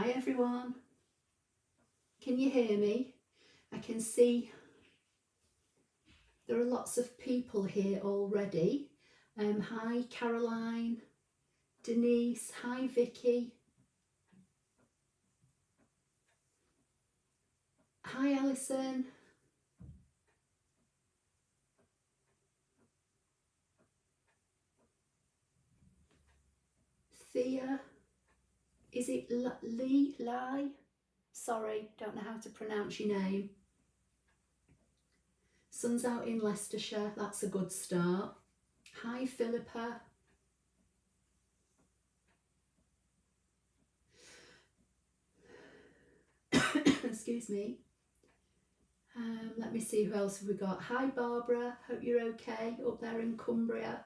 Hi everyone, can you hear me? I can see there are lots of people here already. Hi Caroline, Denise, hi Vicky, hi Alison, Thea, is it Lai? Sorry, don't know how to pronounce your name. Sun's out in Leicestershire, that's a good start. Hi Philippa. Excuse me. Let me see who else have we got. Hi Barbara, hope you're okay up there in Cumbria.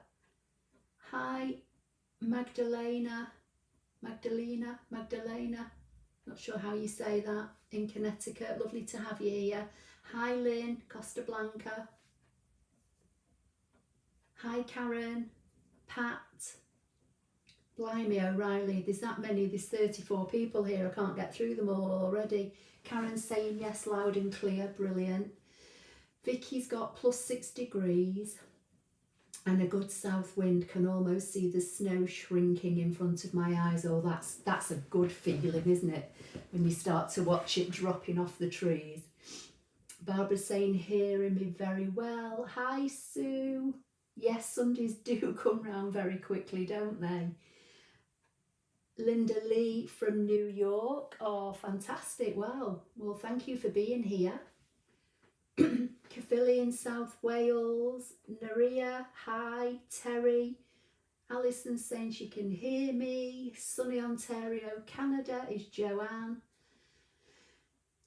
Hi Magdalena, not sure how you say that, in Connecticut. Lovely to have you here. Hi Lynn, Costa Blanca. Hi Karen, Pat. Blimey O'Reilly, there's that many, there's 34 people here, I can't get through them all already. Karen's saying yes loud and clear, brilliant. Vicky's got +6 degrees and a good south wind, can almost see the snow shrinking in front of my eyes. Oh, that's a good feeling, isn't it, when you start to watch it dropping off the trees. Barbara's saying hearing me very well. Hi Sue. Yes, Sundays do come round very quickly, don't they? Linda Lee from New York. Oh, fantastic. Well, thank you for being here. Caerphilly in South Wales. Naria, hi. Terry. Alison saying she can hear me. Sunny Ontario, Canada is Joanne.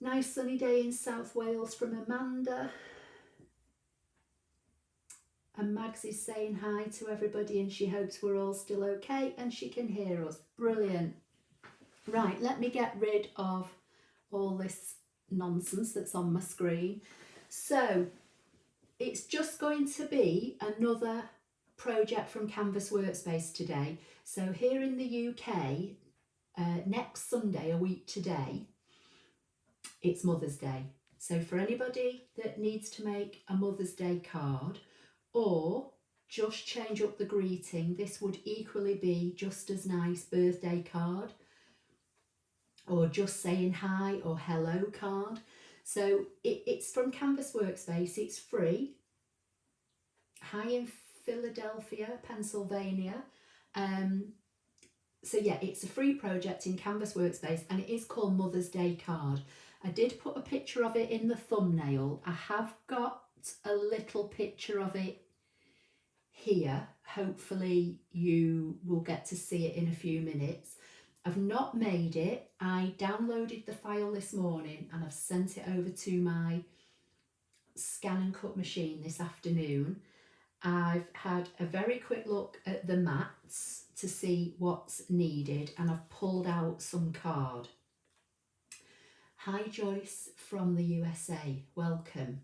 Nice sunny day in South Wales from Amanda. And Mags is saying hi to everybody and she hopes we're all still okay and she can hear us. Brilliant. Right, let me get rid of all this nonsense that's on my screen. So it's just going to be another project from Canvas Workspace today. So here in the UK, next Sunday, a week today, it's Mother's Day. So for anybody that needs to make a Mother's Day card or just change up the greeting, this would equally be just as nice birthday card or just saying hi or hello card. So it's from Canvas Workspace, it's free. Hi in Philadelphia, Pennsylvania. So yeah, it's a free project in Canvas Workspace and it is called Mother's Day Card. I did put a picture of it in the thumbnail. I have got a little picture of it here. Hopefully you will get to see it in a few minutes. I've not made it. I downloaded the file this morning and I've sent it over to my ScanNCut machine this afternoon. I've had a very quick look at the mats to see what's needed and I've pulled out some card. Hi Joyce from the USA, welcome.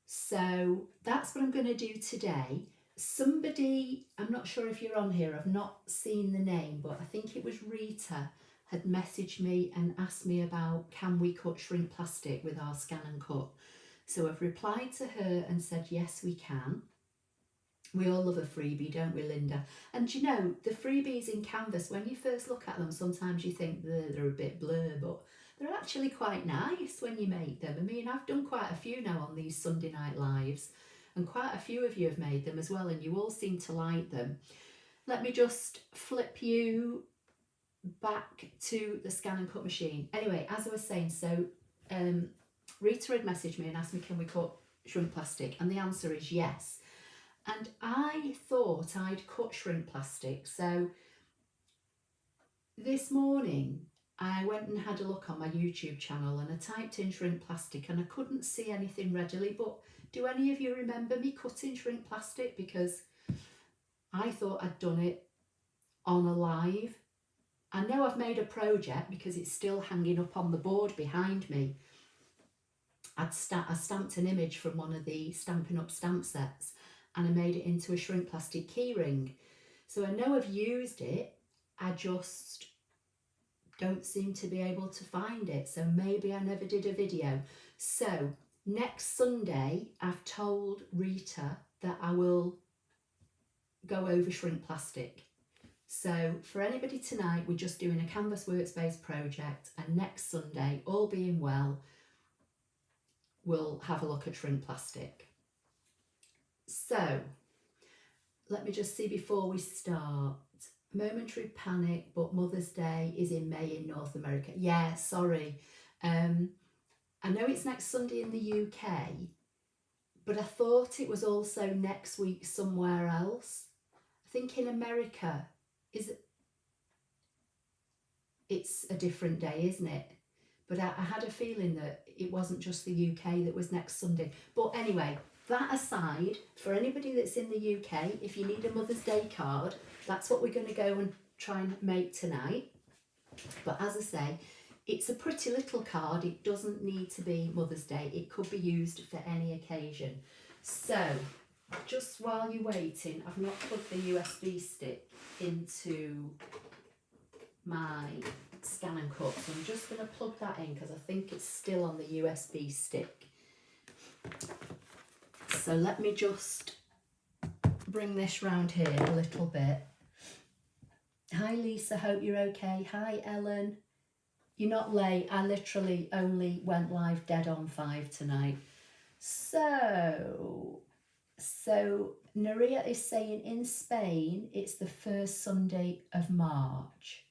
So that's what I'm going to do today. Somebody, I'm not sure if you're on here, I've not seen the name, but I think it was Rita, had messaged me and asked me about can we cut shrink plastic with our ScanNCut. So I've replied to her and said yes we can. We all love a freebie, don't we, Linda? And you know, the freebies in Canvas, when you first look at them, sometimes you think they're a bit blur, but they're actually quite nice when you make them. I mean, I've done quite a few now on these Sunday Night Lives, and quite a few of you have made them as well, and you all seem to like them. Let me just flip you back to the ScanNCut machine. Anyway, as I was saying, so Rita had messaged me and asked me, can we cut shrink plastic? And the answer is yes. And I thought I'd cut shrink plastic. So this morning I went and had a look on my YouTube channel and I typed in shrink plastic and I couldn't see anything readily. But do any of you remember me cutting shrink plastic? Because I thought I'd done it on a live. I know I've made a project because it's still hanging up on the board behind me. I stamped an image from one of the Stampin' Up stamp sets and I made it into a shrink plastic key ring. So I know I've used it, I just don't seem to be able to find it, so maybe I never did a video. So next Sunday I've told Rita that I will go over shrink plastic. So for anybody tonight, we're just doing a Canvas Workspace project, and next Sunday, all being well, we'll have a look at shrink plastic. So let me just see before we start. Momentary panic, but Mother's Day is in May in North America. Yeah, sorry. I know it's next Sunday in the UK, but I thought it was also next week somewhere else. I think in America, it's a different day, isn't it? But I had a feeling that it wasn't just the UK that was next Sunday. But anyway, that aside, for anybody that's in the UK, if you need a Mother's Day card, that's what we're going to go and try and make tonight. But as I say, it's a pretty little card. It doesn't need to be Mother's Day. It could be used for any occasion. So just while you're waiting, I've not plugged the USB stick into my ScanNCut, so I'm just going to plug that in because I think it's still on the USB stick. So let me just bring this round here a little bit. Hi Lisa, hope you're okay. Hi Ellen. You're not late. I literally only went live dead on 5 tonight. So Naria is saying in Spain it's the first Sunday of March.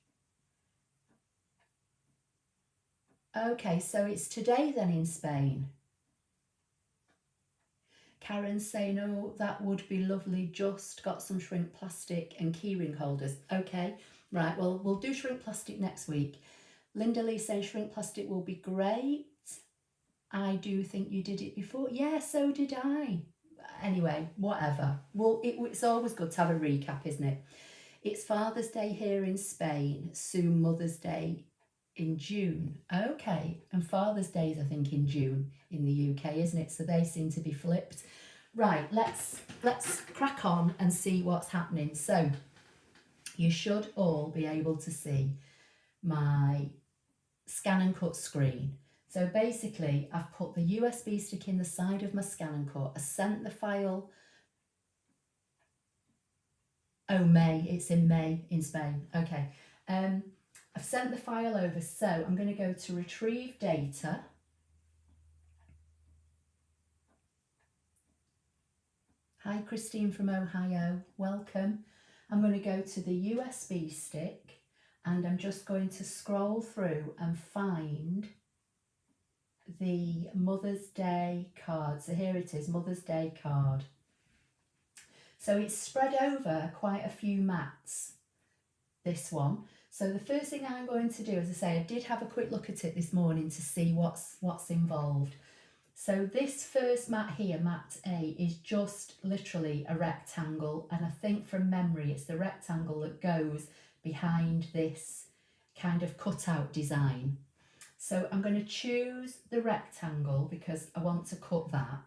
Okay, so it's today then in Spain. Karen's saying, oh, that would be lovely. Just got some shrink plastic and keyring holders. Okay, right, well, we'll do shrink plastic next week. Linda Lee saying shrink plastic will be great. I do think you did it before. Yeah, so did I. Anyway, whatever. Well, it's always good to have a recap, isn't it? It's Father's Day here in Spain, soon Mother's Day in June. Okay, and Father's Day is I think in June in the UK, isn't it? So they seem to be flipped. Right, let's crack on and see what's happening. So you should all be able to see my ScanNCut screen. So basically I've put the USB stick in the side of my ScanNCut. I sent the file. Oh, May, it's in May in Spain. Okay. I've sent the file over, so I'm going to go to retrieve data. Hi Christine from Ohio, welcome. I'm going to go to the USB stick and I'm just going to scroll through and find the Mother's Day card. So here it is, Mother's Day card. So it's spread over quite a few mats, this one. So the first thing I'm going to do, as I say, I did have a quick look at it this morning to see what's involved. So this first mat here, mat A, is just literally a rectangle, and I think from memory it's the rectangle that goes behind this kind of cutout design. So I'm going to choose the rectangle because I want to cut that,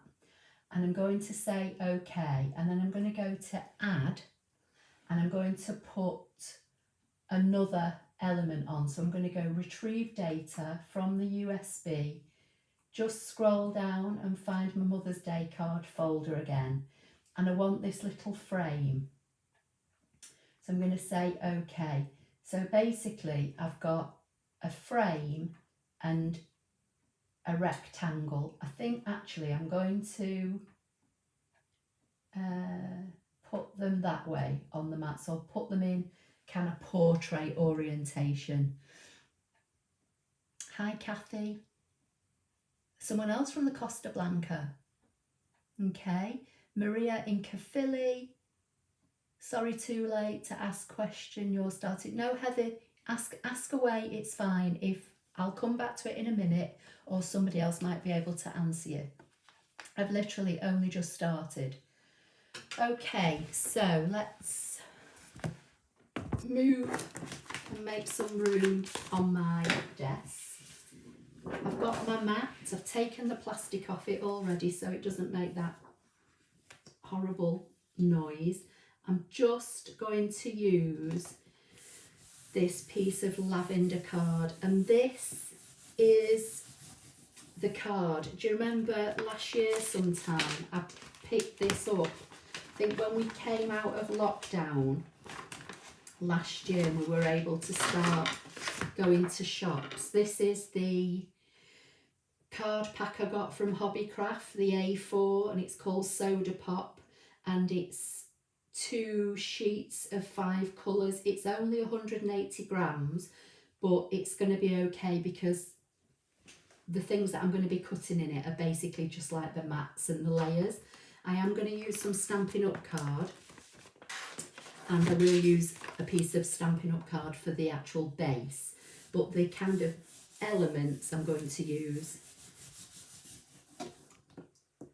and I'm going to say OK, and then I'm going to go to add, and I'm going to put another element on. So I'm going to go retrieve data from the USB, just scroll down and find my Mother's Day card folder again, and I want this little frame. So I'm going to say OK. So basically I've got a frame and a rectangle. I think actually I'm going to put them that way on the mat, so I'll put them in kind of portrait orientation. Hi Kathy. Someone else from the Costa Blanca. Okay. Maria in Caerphilly. Sorry too late to ask question, you're starting. No Heather, ask away, it's fine. If I'll come back to it in a minute, or somebody else might be able to answer you. I've literally only just started. Okay, so let's move and make some room on my desk. I've got my mat, I've taken the plastic off it already so it doesn't make that horrible noise. I'm just going to use this piece of lavender card, and this is the card. Do you remember last year sometime I picked this up? I think when we came out of lockdown last year, we were able to start going to shops. This is the card pack I got from Hobbycraft, the A4, and it's called Soda Pop, and it's 2 sheets of 5 colours. It's only 180 grams, but it's going to be okay because the things that I'm going to be cutting in it are basically just like the mats and the layers. I am going to use some Stampin' Up card, and I will use a piece of Stampin' Up card for the actual base, but the kind of elements I'm going to use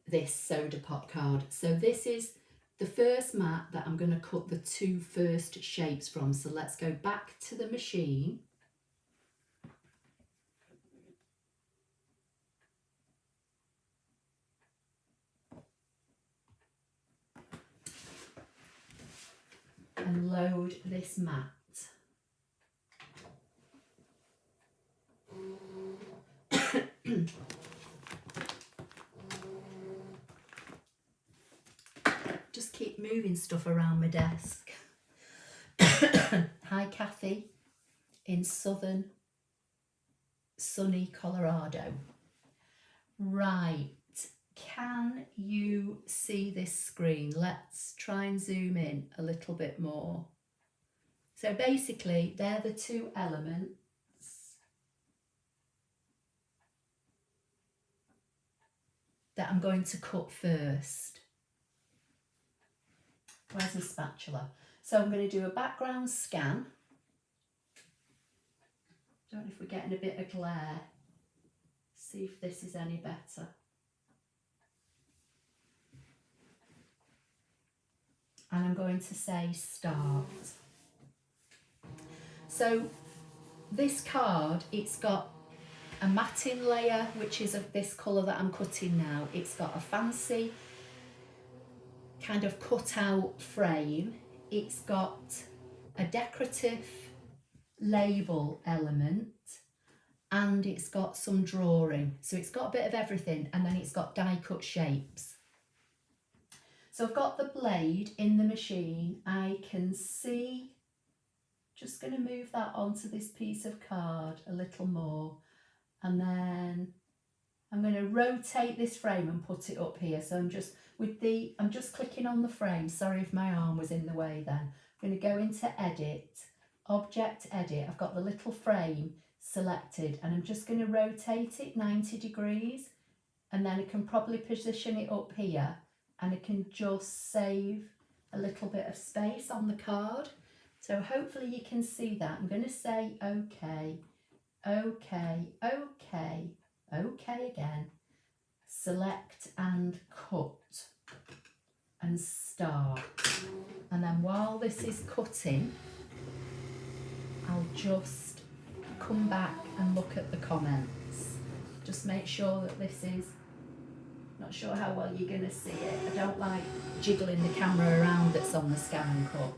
this Soda Pop card. So this is the first mat that I'm going to cut the 2 first shapes from. So let's go back to the machine. And load this mat. Just keep moving stuff around my desk. Hi Kathy in southern sunny Colorado. Right, can you see this screen? Let's try and zoom in a little bit more. So basically they're the 2 elements that I'm going to cut first. Where's the spatula? So I'm going to do a background scan. Don't know if we're getting a bit of glare. See if this is any better. And I'm going to say start. So this card, it's got a matting layer, which is of this colour that I'm cutting now. It's got a fancy kind of cut out frame. It's got a decorative label element, and it's got some drawing. So it's got a bit of everything, and then it's got die cut shapes. So I've got the blade in the machine. I can see, just going to move that onto this piece of card a little more, and then I'm going to rotate this frame and put it up here. So I'm just clicking on the frame. Sorry if my arm was in the way then. I'm going to go into edit, object edit. I've got the little frame selected, and I'm just going to rotate it 90 degrees, and then I can probably position it up here, and I can just save a little bit of space on the card. So hopefully you can see that. I'm going to say okay, okay, okay, okay again, select and cut and start. And then while this is cutting, I'll just come back and look at the comments. Just make sure that this is, not sure how well you're going to see it. I don't like jiggling the camera around that's on the ScanNCut.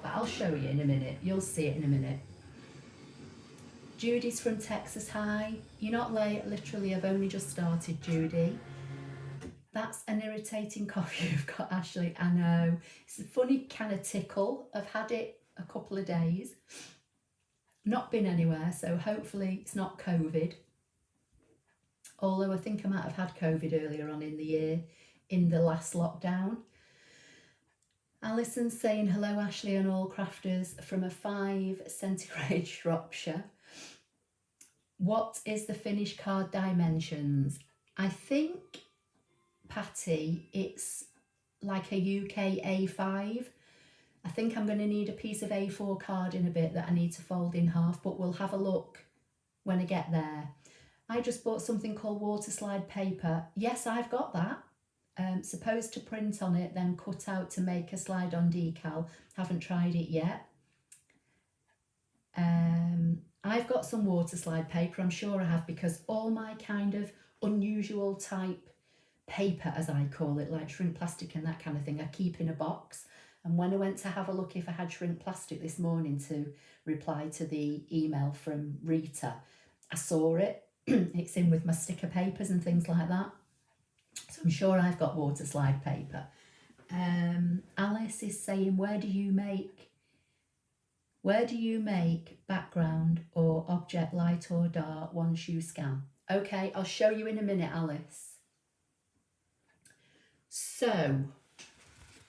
But I'll show you in a minute. You'll see it in a minute. Judy's from Texas. Hi. You're not late. Literally, I've only just started, Judy. That's an irritating cough you've got, Ashley. I know. It's a funny kind of tickle. I've had it a couple of days. Not been anywhere, so hopefully it's not COVID. Although I think I might have had COVID earlier on in the year, in the last lockdown. Alison's saying hello, Ashley and all crafters from a 5 centigrade Shropshire. What is the finished card dimensions? I think, Patty, it's like a UK A5. I think I'm going to need a piece of A4 card in a bit that I need to fold in half, but we'll have a look when I get there. I just bought something called water slide paper. Yes, I've got that. Supposed to print on it, then cut out to make a slide on decal. Haven't tried it yet. I've got some water slide paper, I'm sure I have, because all my kind of unusual type paper, as I call it, like shrink plastic and that kind of thing, I keep in a box. And when I went to have a look if I had shrink plastic this morning to reply to the email from Rita, I saw it. It's in with my sticker papers and things like that. So I'm sure I've got water slide paper. Alice is saying, where do you make background or object light or dark once you scan? Okay, I'll show you in a minute, Alice. So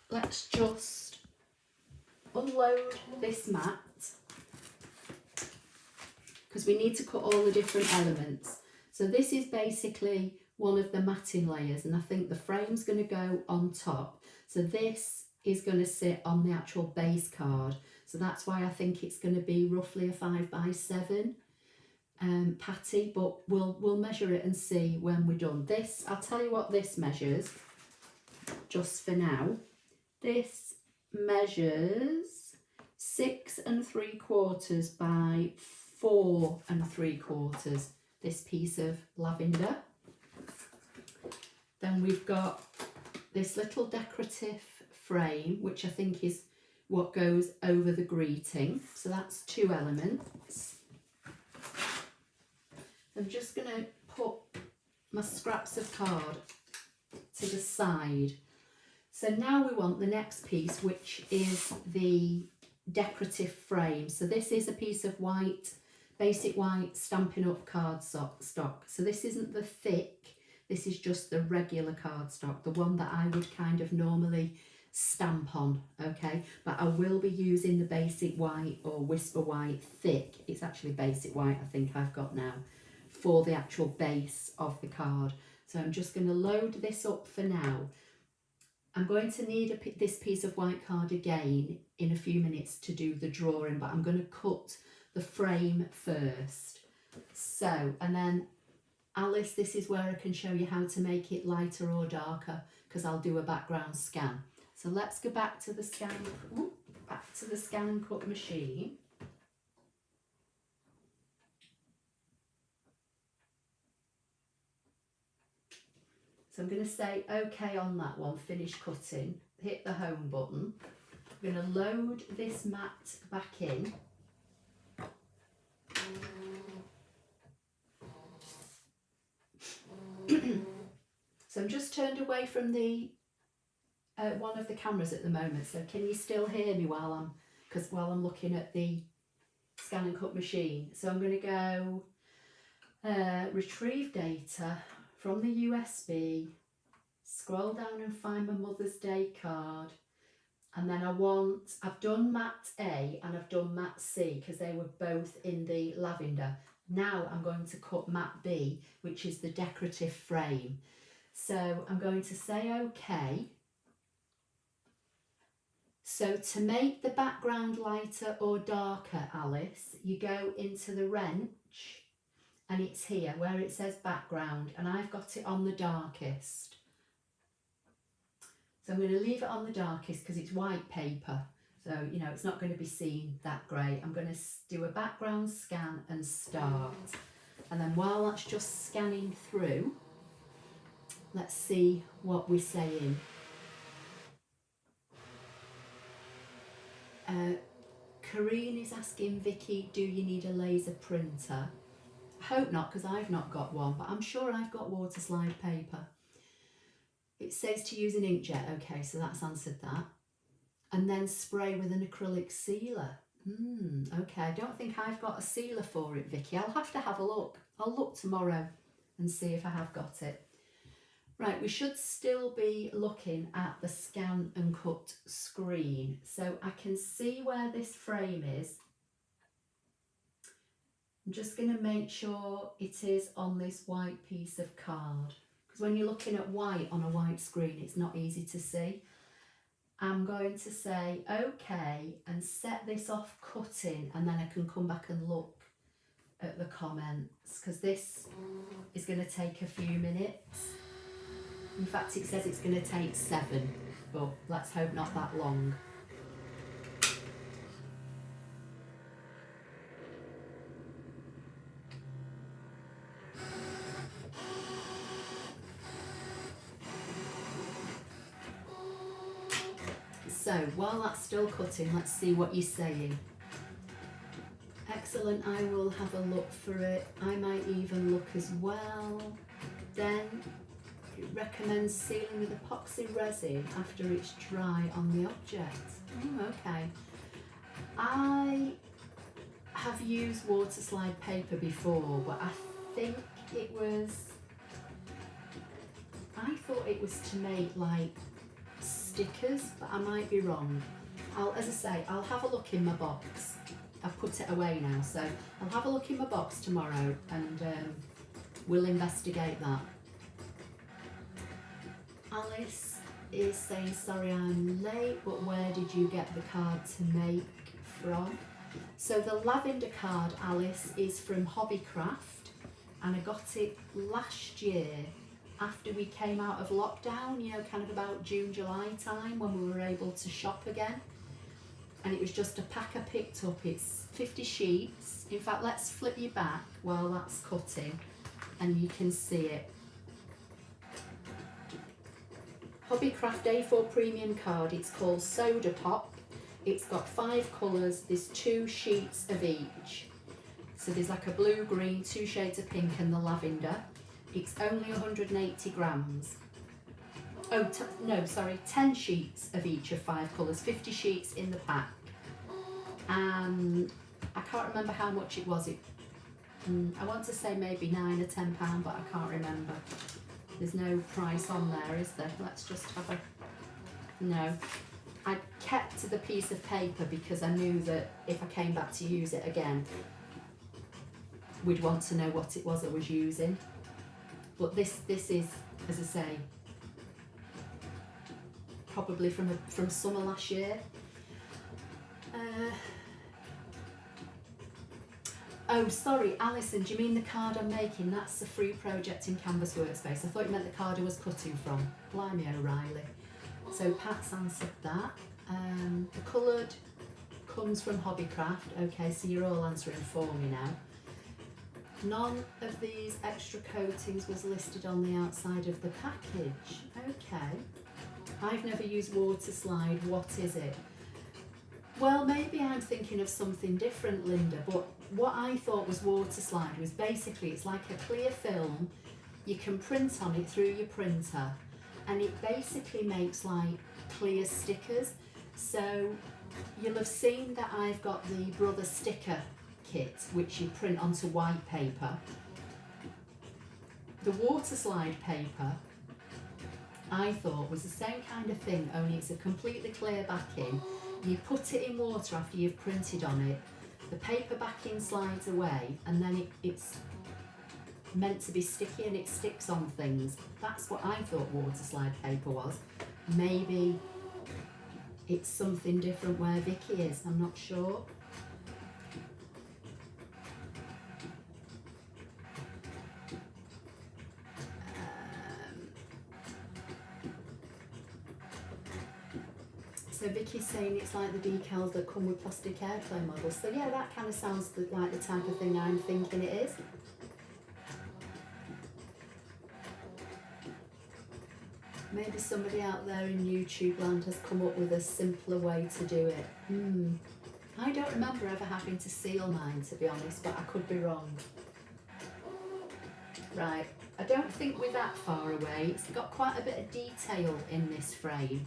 let's just unload this mat, because we need to cut all the different elements. So this is basically one of the matting layers, and I think the frame's going to go on top. So this is going to sit on the actual base card. So that's why I think it's going to be roughly a 5x7 patty, but we'll measure it and see when we're done. This, I'll tell you what this measures just for now. This measures 6 3/4 by 4 3/4, this piece of lavender. Then we've got this little decorative frame, which I think is what goes over the greeting. So that's 2 elements. I'm just going to put my scraps of card to the side. So now we want the next piece, which is the decorative frame. So this is a piece of white, basic white Stampin' Up card stock. So this isn't the thick, this is just the regular cardstock, the one that I would kind of normally stamp on, okay? But I will be using the basic white or whisper white thick. It's actually basic white I think I've got now for the actual base of the card. So I'm just going to load this up for now. I'm going to need this piece of white card again in a few minutes to do the drawing, but I'm going to cut the frame first. So, and then Alice, this is where I can show you how to make it lighter or darker, because I'll do a background scan. So let's go back to the ScanNCut machine. So I'm going to say OK on that one, finish cutting, hit the home button. I'm going to load this mat back in. So I'm just turned away from the one of the cameras at the moment. So can you still hear me while I'm looking at the ScanNCut machine? So I'm going to go retrieve data from the USB, scroll down and find my Mother's Day card, and then I've done mat A and I've done mat C because they were both in the lavender. Now I'm going to cut mat B, which is the decorative frame. So I'm going to say OK. So to make the background lighter or darker, Alice, you go into the wrench, and it's here where it says background, and I've got it on the darkest. So I'm going to leave it on the darkest because it's white paper, so you know it's not going to be seen that great. I'm going to do a background scan and start, and then while that's just scanning through, let's see what we're saying. Karine is asking Vicky, do you need a laser printer? I hope not, because I've not got one, but I'm sure I've got water slide paper. It says to use an inkjet. Okay, so that's answered that. And then spray with an acrylic sealer. Okay, I don't think I've got a sealer for it, Vicky. I'll have to have a look. I'll look tomorrow and see if I have got it. Right, we should still be looking at the ScanNCut screen. So I can see where this frame is. I'm just going to make sure it is on this white piece of card, because when you're looking at white on a white screen, it's not easy to see. I'm going to say OK and set this off cutting, and then I can come back and look at the comments, because this is going to take a few minutes. In fact, it says it's going to take 7, but let's hope not that long. So while that's still cutting, let's see what you're saying. Excellent, I will have a look for it. I might even look as well. Then it recommends sealing with epoxy resin after it's dry on the object. Oh, okay. I have used water slide paper before, but I think it was, I thought it was to make like stickers, but I might be wrong. As I say, I'll have a look in my box. I've put it away now, so I'll have a look in my box tomorrow and we'll investigate that. Alice is saying, sorry I'm late, but where did you get the card to make from? So the lavender card, Alice, is from Hobbycraft, and I got it last year after we came out of lockdown, you know, kind of about June, July time when we were able to shop again. And it was just a pack I picked up. It's 50 sheets. In fact, let's flip you back while that's cutting and you can see it. Hobbycraft A4 Premium card. It's called Soda Pop. It's got 5 colours. There's 2 sheets of each. So there's like a blue, green, 2 shades of pink and the lavender. It's only 180 grams. Oh, no, sorry, 10 sheets of each of 5 colours, 50 sheets in the pack. And I can't remember how much it was. I want to say maybe £9 or £10, but I can't remember. There's no price on there, is there? Let's just have a... No. I kept the piece of paper because I knew that if I came back to use it again, we'd want to know what it was I was using. But this is, as I say, probably from summer last year. Oh, sorry, Alison, do you mean the card I'm making? That's a free project in Canvas Workspace. I thought you meant the card I was cutting from. Blimey O'Reilly. So Pat's answered that. The coloured comes from Hobbycraft. Okay, so you're all answering for me now. None of these extra coatings was listed on the outside of the package. Okay. I've never used water slide. What is it? Well, maybe I'm thinking of something different, Linda, but what I thought was water slide was basically, it's like a clear film. You can print on it through your printer, and it basically makes like clear stickers. So you'll have seen that I've got the Brother sticker kit, which you print onto white paper. The water slide paper, I thought, was the same kind of thing, only it's a completely clear backing. You put it in water after you've printed on it, the paper backing slides away, and then it's meant to be sticky and it sticks on things. That's what I thought water slide paper was. Maybe it's something different where Vicky is, I'm not sure. So Vicky's saying it's like the decals that come with plastic airplay models. So yeah, that kind of sounds like the type of thing I'm thinking it is. Maybe somebody out there in YouTube land has come up with a simpler way to do it. I don't remember ever having to seal mine, to be honest, but I could be wrong. Right, I don't think we're that far away. It's got quite a bit of detail in this frame.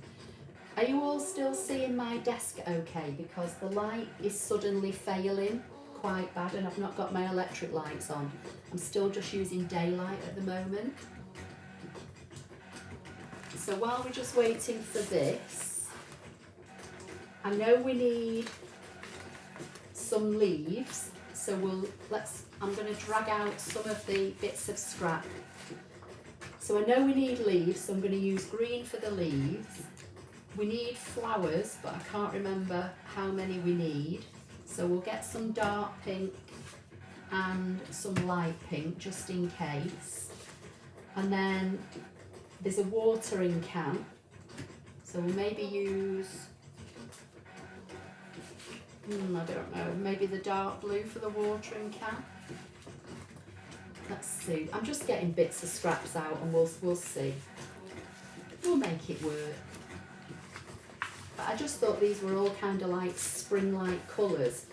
Are you all still seeing my desk okay? Because the light is suddenly failing quite bad and I've not got my electric lights on. I'm still just using daylight at the moment. So while we're just waiting for this, I know we need some leaves. So I'm going to drag out some of the bits of scrap. So I know we need leaves, so I'm going to use green for the leaves. We need flowers, but I can't remember how many we need. So we'll get some dark pink and some light pink just in case. And then there's a watering can. So we'll maybe use, I don't know, maybe the dark blue for the watering can. Let's see. I'm just getting bits of scraps out and we'll see. We'll make it work. I just thought these were all kind of like spring-like colours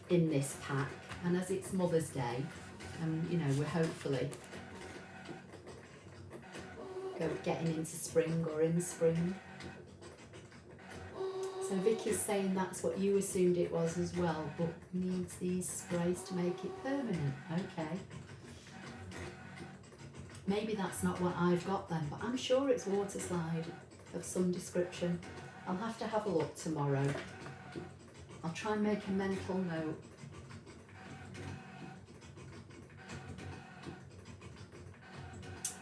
in this pack, and as it's Mother's Day, and you know, we're hopefully getting into spring or in spring. So Vicky's saying that's what you assumed it was as well, but needs these sprays to make it permanent. Okay. Maybe that's not what I've got then, but I'm sure it's water slide of some description. I'll have to have a look tomorrow. I'll try and make a mental note.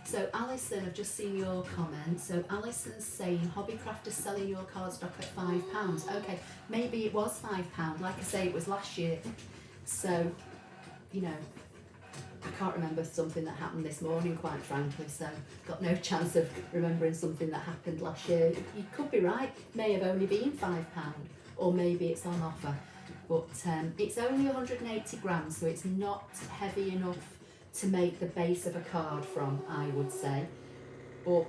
So Alison, I've just seen your comment. So Alison's saying Hobbycraft is selling your cardstock at £5. Okay, maybe it was £5. Like I say, it was last year. So, you know, I can't remember something that happened this morning, quite frankly, so got no chance of remembering something that happened last year. You could be right, may have only been £5, or maybe it's on offer. But it's only 180 grams, so it's not heavy enough to make the base of a card from, I would say, but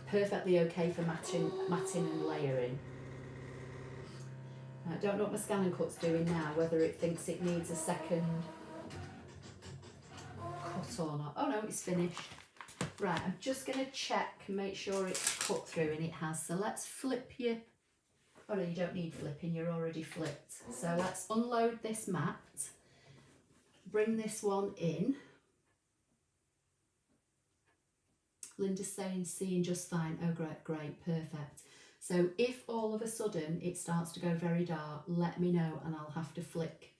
perfectly okay for matting and layering. I don't know what my ScanNCut's doing now, whether it thinks it needs a second cut or not. Oh no, it's finished. Right, I'm just going to check and make sure it's cut through, and it has. So let's flip you. Oh no, you don't need flipping, you're already flipped. So let's unload this mat, bring this one in. Linda's saying seeing just fine. Oh great, great, perfect. So if all of a sudden it starts to go very dark, let me know and I'll have to flick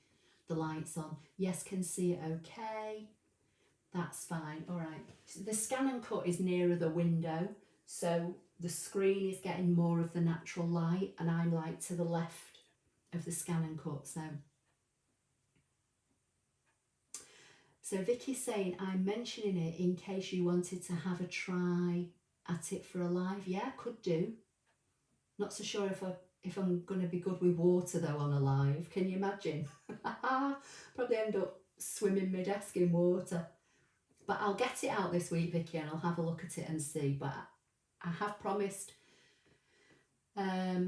the lights on. Yes, can see it okay. That's fine. All right. The ScanNCut is nearer the window, so the screen is getting more of the natural light, and I'm like to the left of the ScanNCut. So Vicky's saying I'm mentioning it in case you wanted to have a try at it for a live. Yeah, could do. Not so sure if I'm going to be good with water though on a live. Can you imagine? Probably end up swimming my desk in water. But I'll get it out this week, Vicky, and I'll have a look at it and see. But I have promised, I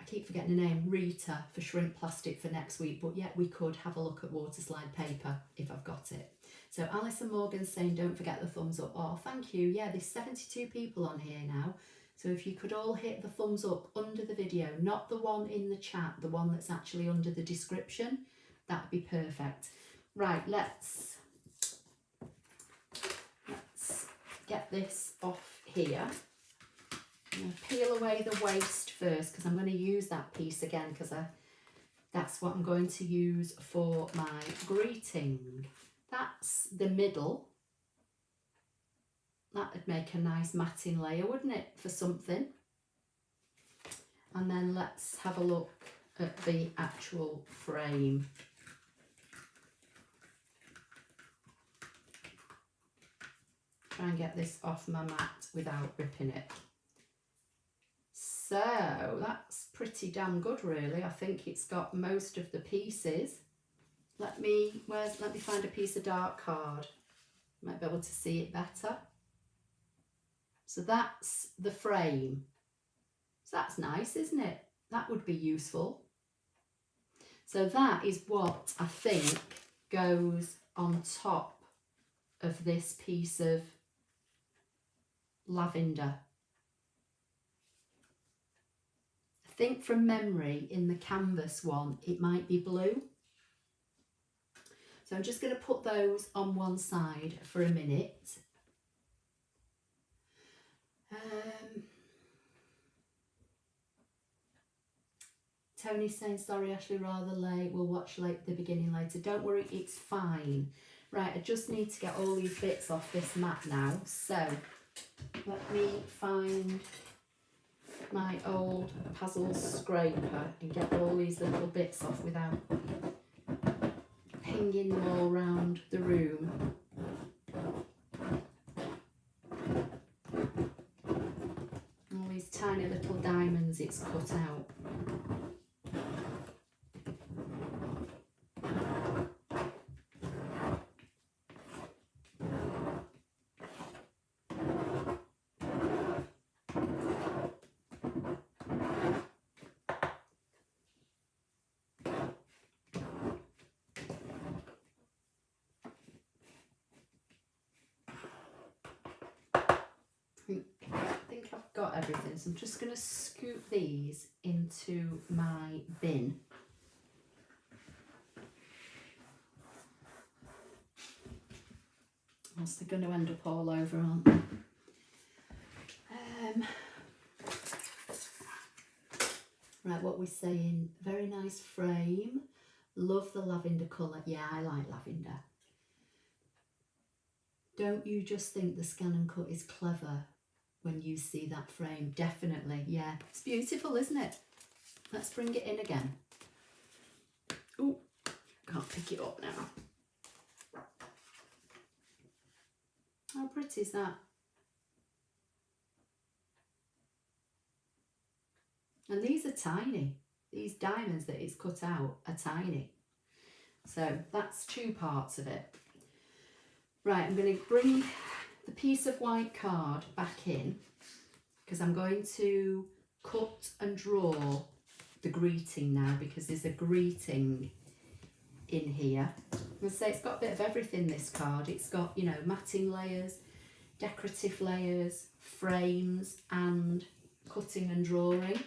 keep forgetting the name, Rita, for Shrink Plastic for next week. But yeah, we could have a look at water slide paper if I've got it. So Alison Morgan's saying, don't forget the thumbs up. Oh, thank you. Yeah, there's 72 people on here now. So if you could all hit the thumbs up under the video, not the one in the chat, the one that's actually under the description, that'd be perfect. Right, let's get this off here. I'm going to peel away the waste first because I'm going to use that piece again because that's what I'm going to use for my greeting. That's the middle. That would make a nice matting layer, wouldn't it, for something? And then let's have a look at the actual frame. Try and get this off my mat without ripping it. So that's pretty damn good, really. I think it's got most of the pieces. Let me find a piece of dark card. Might be able to see it better. So that's the frame. So that's nice, isn't it? That would be useful. So that is what I think goes on top of this piece of lavender. I think from memory in the canvas one it might be blue. So I'm just going to put those on one side for a minute. Tony's saying, sorry Ashley, rather late, we'll watch the beginning later. Don't worry, it's fine. Right, I just need to get all these bits off this mat now. So let me find my old puzzle scraper and get all these little bits off without pinging them all around the room. All these tiny little diamonds it's cut out. I think I've got everything, so I'm just going to scoop these into my bin. Else they're going to end up all over, aren't they? Right, what we're saying, very nice frame. Love the lavender colour. Yeah, I like lavender. Don't you just think the ScanNCut is clever when you see that frame? Definitely, yeah. It's beautiful, isn't it? Let's bring it in again. Oh, can't pick it up now. How pretty is that? And these are tiny. These diamonds that it's cut out are tiny. So that's 2 parts of it. Right, I'm going to bring the piece of white card back in because I'm going to cut and draw the greeting now, because there's a greeting in here. I'm going to say it's got a bit of everything, this card. It's got, you know, matting layers, decorative layers, frames and cutting and drawing.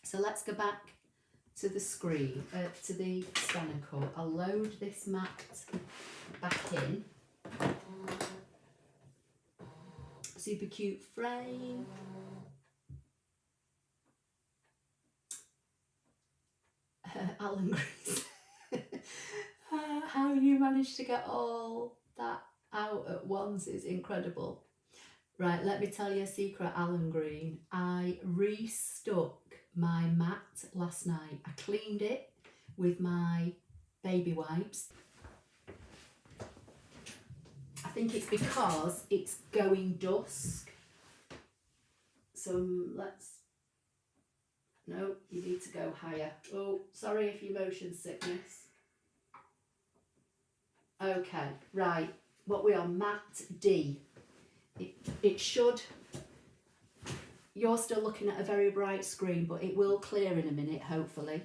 So let's go back to the screen, to the ScanNCut. I'll load this mat back in. Super cute frame. Alan Grease. How you managed to get all that out at once is incredible. Right, let me tell you a secret, Alan Green. I restuck my mat last night. I cleaned it with my baby wipes. I think it's because it's going dusk. So no, you need to go higher. Oh, sorry if you're motion sickness. Okay, right, what we are, mat D. It should, you're still looking at a very bright screen, but it will clear in a minute, hopefully.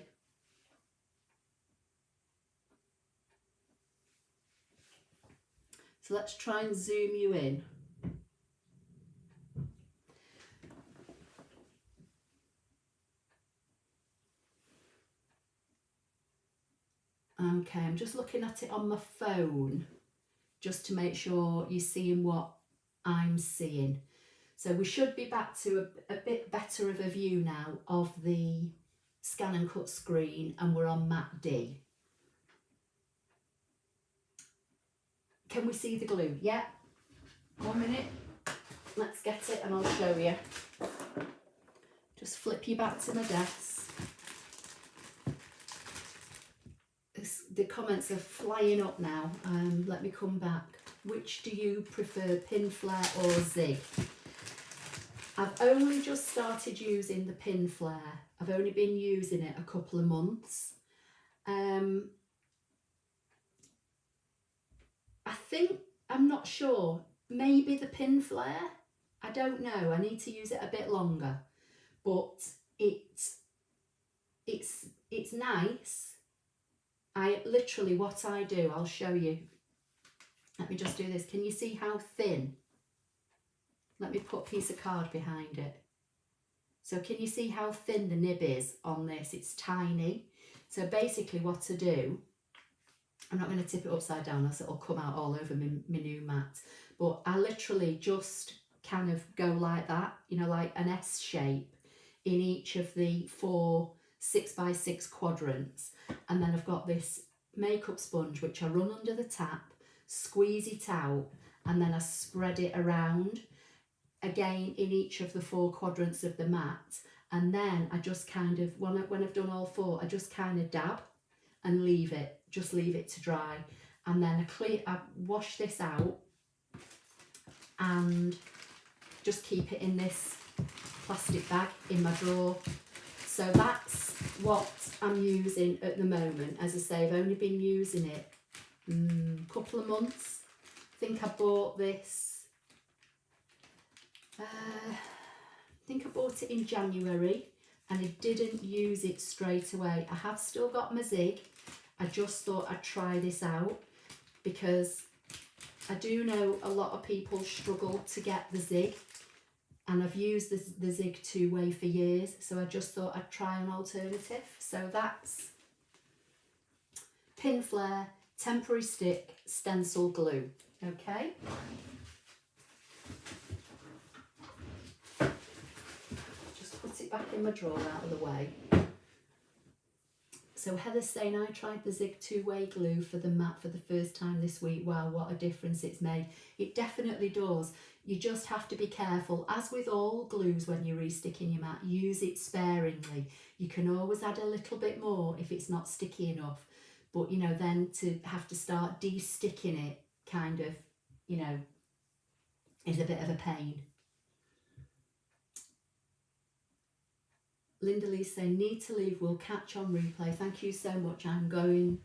So let's try and zoom you in. Okay, I'm just looking at it on my phone just to make sure you're seeing what I'm seeing. So we should be back to a bit better of a view now of the ScanNCut screen, and we're on mat D. Can we see the glue? Yeah. 1 minute. Let's get it and I'll show you. Just flip you back to my desk. The comments are flying up now. Let me come back. Which do you prefer, pin flare or zig? I've only just started using the pin flare. I've only been using it a couple of months. I think, I'm not sure, maybe the pin flare. I don't know. I need to use it a bit longer, but it's nice. I literally, what I do, I'll show you. Let me just do this. Can you see how thin? Let me put a piece of card behind it. So can you see how thin the nib is on this? It's tiny. So basically what to do, I'm not going to tip it upside down else it'll come out all over my new mat. But I literally just kind of go like that, you know, like an S shape in each of the 4 6x6 quadrants. And then I've got this makeup sponge which I run under the tap, squeeze it out, and then I spread it around again in each of the 4 quadrants of the mat. And then I just kind of, when I've done all 4, I just kind of dab and leave it to dry. And then I wash this out and just keep it in this plastic bag in my drawer. So that's what I'm using at the moment. As I say, I've only been using it a couple of months. I think I bought this, I think I bought it in January, and I didn't use it straight away. I have still got my zig. I just thought I'd try this out because I do know a lot of people struggle to get the zig and I've used the Zig two-way for years, so I just thought I'd try an alternative. So that's pin flare, temporary stick, stencil glue. Okay. Just put it back in my drawer out of the way. So Heather's saying, I tried the Zig two-way glue for the mat for the first time this week. Wow, what a difference it's made. It definitely does. You just have to be careful. As with all glues, when you're resticking your mat, use it sparingly. You can always add a little bit more if it's not sticky enough. But, you know, then to have to start de-sticking it kind of, you know, is a bit of a pain. Linda Lee's saying, need to leave, we'll catch on replay. Thank you so much. I'm going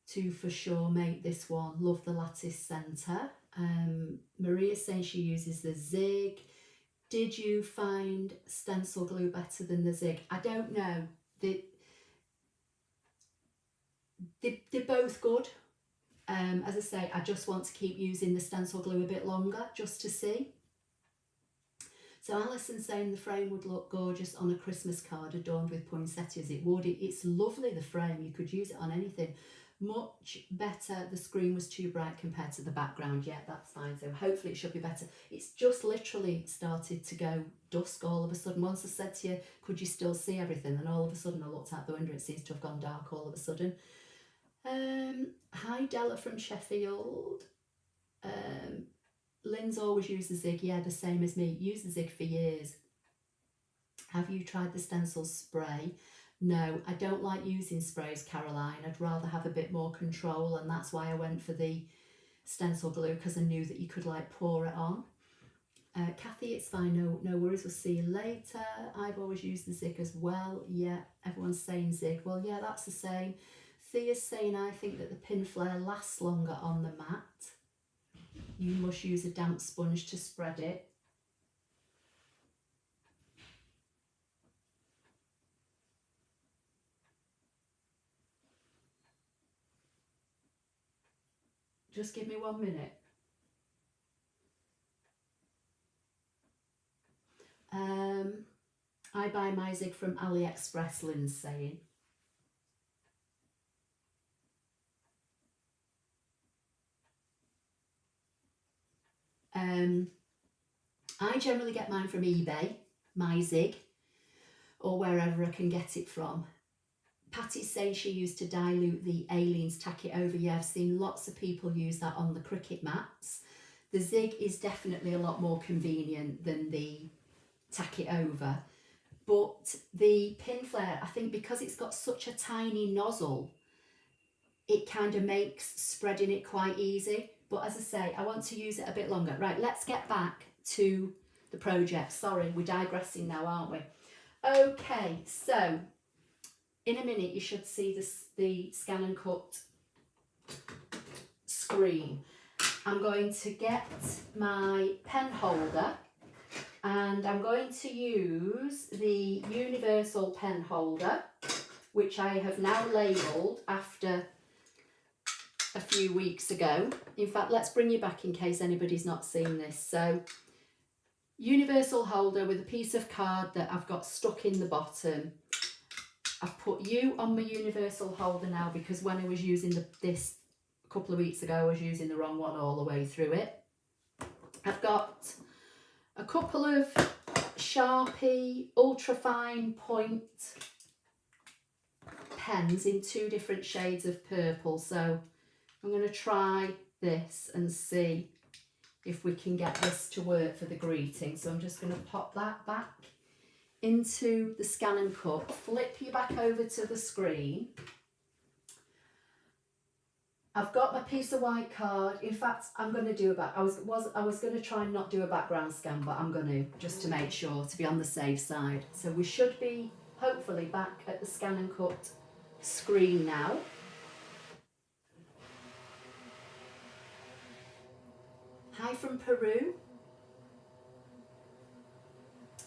to for sure make this one. Love the lattice centre. Maria's saying she uses the Zig. Did you find stencil glue better than the Zig? I don't know. They're both good. As I say, I just want to keep using the stencil glue a bit longer just to see. So Alison's saying the frame would look gorgeous on a Christmas card adorned with poinsettias. It would. It's lovely, the frame. You could use it on anything. Much better. The screen was too bright compared to the background. Yeah, that's fine. So hopefully it should be better. It's just literally started to go dusk all of a sudden. Once I said to you, could you still see everything? And all of a sudden I looked out the window. It seems to have gone dark all of a sudden. Hi Della from Sheffield. Lynn's always used the Zig. Yeah, the same as me. Used the Zig for years. Have you tried the stencil spray? No, I don't like using sprays, Caroline. I'd rather have a bit more control, and that's why I went for the stencil glue, because I knew that you could like pour it on. Kathy, it's fine. No worries. We'll see you later. I've always used the Zig as well. Yeah, everyone's saying Zig. Well, yeah, that's the same. Thea's saying, I think that the pin flare lasts longer on the mat. You must use a damp sponge to spread it. Just give me 1 minute. I buy my Zig from AliExpress, Lynn's saying. I generally get mine from eBay, my Zig, or wherever I can get it from. Patty's saying she used to dilute the Aliens, tack it over. Yeah, I've seen lots of people use that on the cricket mats. The Zig is definitely a lot more convenient than the tack it over. But the pin flare, I think because it's got such a tiny nozzle, it kind of makes spreading it quite easy. But as I say, I want to use it a bit longer. Right, let's get back to the project. Sorry, we're digressing now, aren't we? Okay, so in a minute you should see the ScanNCut screen. I'm going to get my pen holder and I'm going to use the universal pen holder, which I have now labelled after a few weeks ago. In fact, let's bring you back in case anybody's not seen this. So, universal holder with a piece of card that I've got stuck in the bottom. I've put you on my universal holder now because when I was using this a couple of weeks ago, I was using the wrong one all the way through it. I've got a couple of Sharpie ultrafine point pens in 2 different shades of purple. So I'm going to try this and see if we can get this to work for the greeting. So I'm just going to pop that back into the ScanNCut, flip you back over to the screen. I've got my piece of white card. In fact, I'm going to do I was going to try and not do a background scan, but I'm going to, just to make sure, to be on the safe side. So we should be hopefully back at the ScanNCut screen now. Hi from Peru.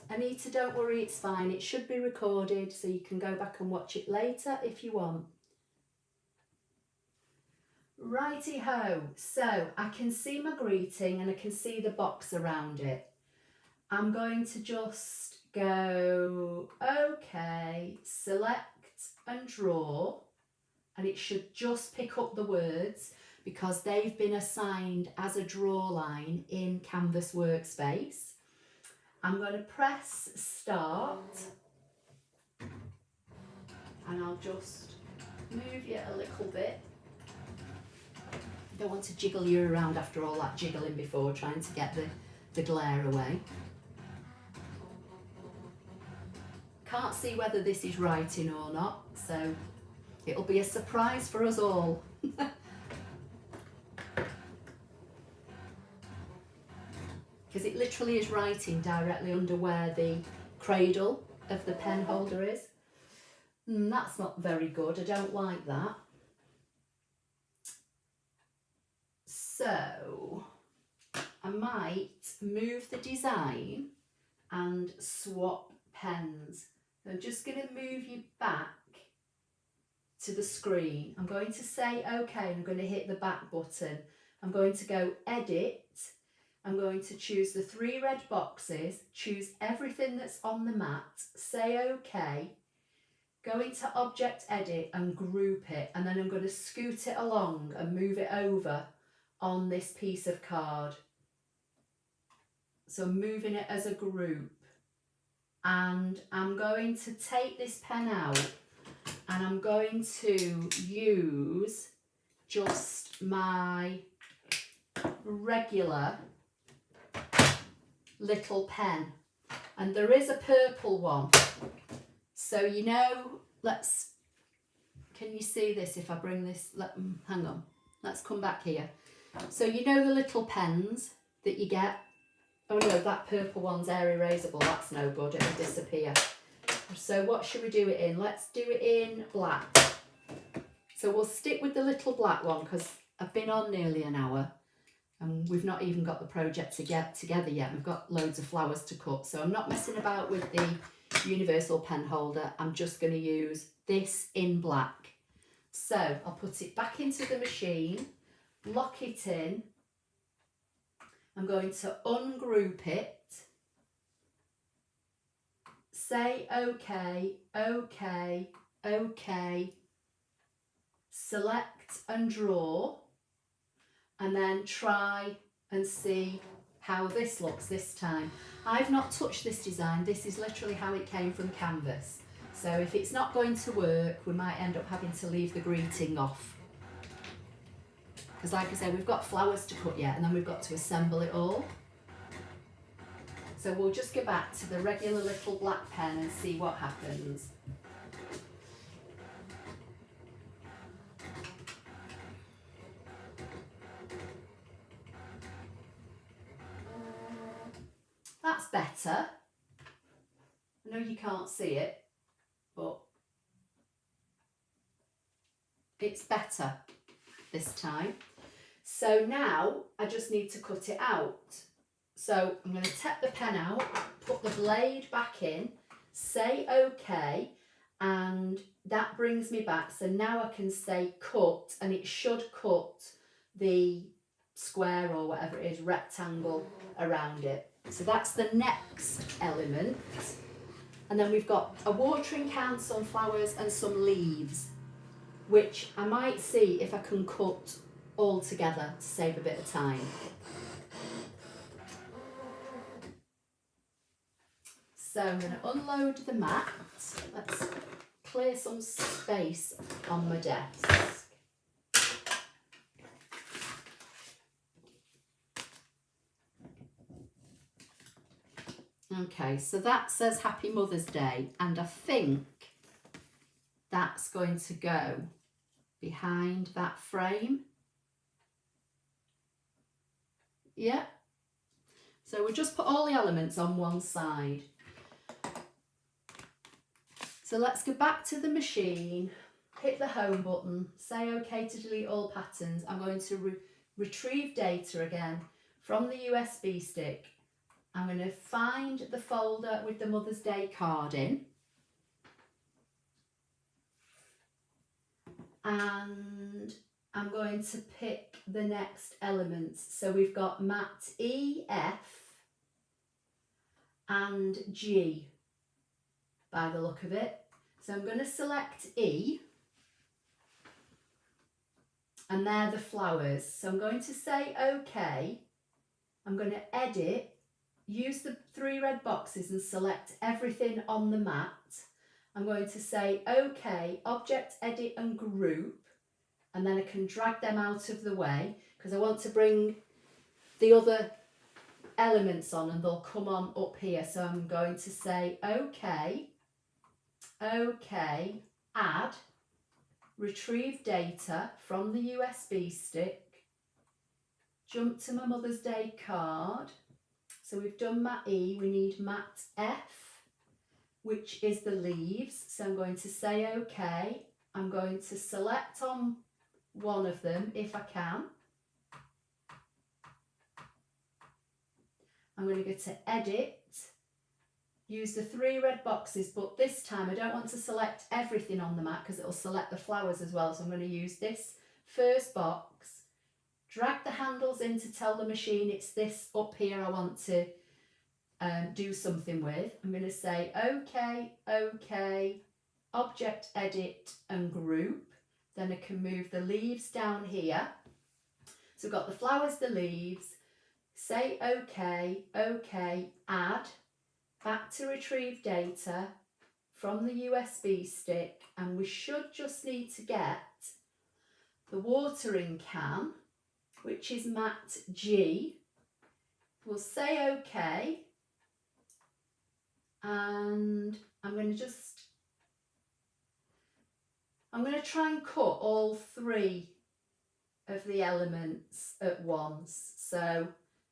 Anita, don't worry, it's fine. It should be recorded so you can go back and watch it later if you want. Righty ho, so I can see my greeting and I can see the box around it. I'm going to just go OK, select and draw, and it should just pick up the words because they've been assigned as a draw line in Canvas Workspace. I'm going to press start and I'll just move you a little bit. Don't want to jiggle you around after all that jiggling before, trying to get the glare away. Can't see whether this is writing or not, so it'll be a surprise for us all. Because it literally is writing directly under where the cradle of the pen holder is. That's not very good, I don't like that. So I might move the design and swap pens. So I'm just going to move you back to the screen. I'm going to say OK and I'm going to hit the back button. I'm going to go edit. I'm going to choose the 3 red boxes, choose everything that's on the mat, say OK, go into object edit and group it, and then I'm going to scoot it along and move it over on this piece of card. So I'm moving it as a group, and I'm going to take this pen out and I'm going to use just my regular little pen, and there is a purple one, so you know, can you see this if I bring this, hang on, let's come back here. So you know the little pens that you get, oh no, that purple one's air erasable, that's no good, it'll disappear. So what should we do it in? Let's do it in black. So we'll stick with the little black one because I've been on nearly an hour and we've not even got the project to get together yet. We've got loads of flowers to cut, so I'm not messing about with the universal pen holder. I'm just going to use this in black. So I'll put it back into the machine, lock it in. I'm going to ungroup it, say OK, OK, OK, select and draw, and then try and see how this looks this time. I've not touched this design, this is literally how it came from Canvas. So if it's not going to work, we might end up having to leave the greeting off. Because like I say, we've got flowers to cut yet, and then we've got to assemble it all. So we'll just go back to the regular little black pen and see what happens. That's better. I know you can't see it, but it's better this time. So now I just need to cut it out. So I'm going to take the pen out, put the blade back in, say OK, and that brings me back. So now I can say cut, and it should cut the square or whatever it is, rectangle around it. So that's the next element. And then we've got a watering can, some flowers and some leaves, which I might see if I can cut all together to save a bit of time. So I'm going to unload the mat. Let's clear some space on my desk. Okay, so that says Happy Mother's Day, and I think that's going to go behind that frame. Yeah. So we'll just put all the elements on one side. So let's go back to the machine, hit the home button, say OK to delete all patterns. I'm going to retrieve data again from the USB stick. I'm going to find the folder with the Mother's Day card in. And I'm going to pick the next elements. So we've got mat E, F and G by the look of it. So I'm going to select E, and they're the flowers. So I'm going to say OK. I'm going to edit, use the 3 red boxes and select everything on the mat. I'm going to say OK, object, edit and group, and then I can drag them out of the way because I want to bring the other elements on and they'll come on up here. So I'm going to say OK, OK, add, retrieve data from the USB stick, jump to my Mother's Day card. So we've done mat E, we need mat F, which is the leaves. So I'm going to say OK. I'm going to select on one of them if I can. I'm going to go to edit, use the 3 red boxes, but this time I don't want to select everything on the mat because it'll select the flowers as well. So I'm going to use this first box, drag the handles in to tell the machine it's this up here I want to do something with. I'm going to say OK, OK, object, edit and group. Then I can move the leaves down here. So I've got the flowers, the leaves, say OK, OK, add, back to retrieve data from the USB stick, and we should just need to get the watering can, which is mat G. We'll say OK, and I'm going to try and cut all 3 of the elements at once. So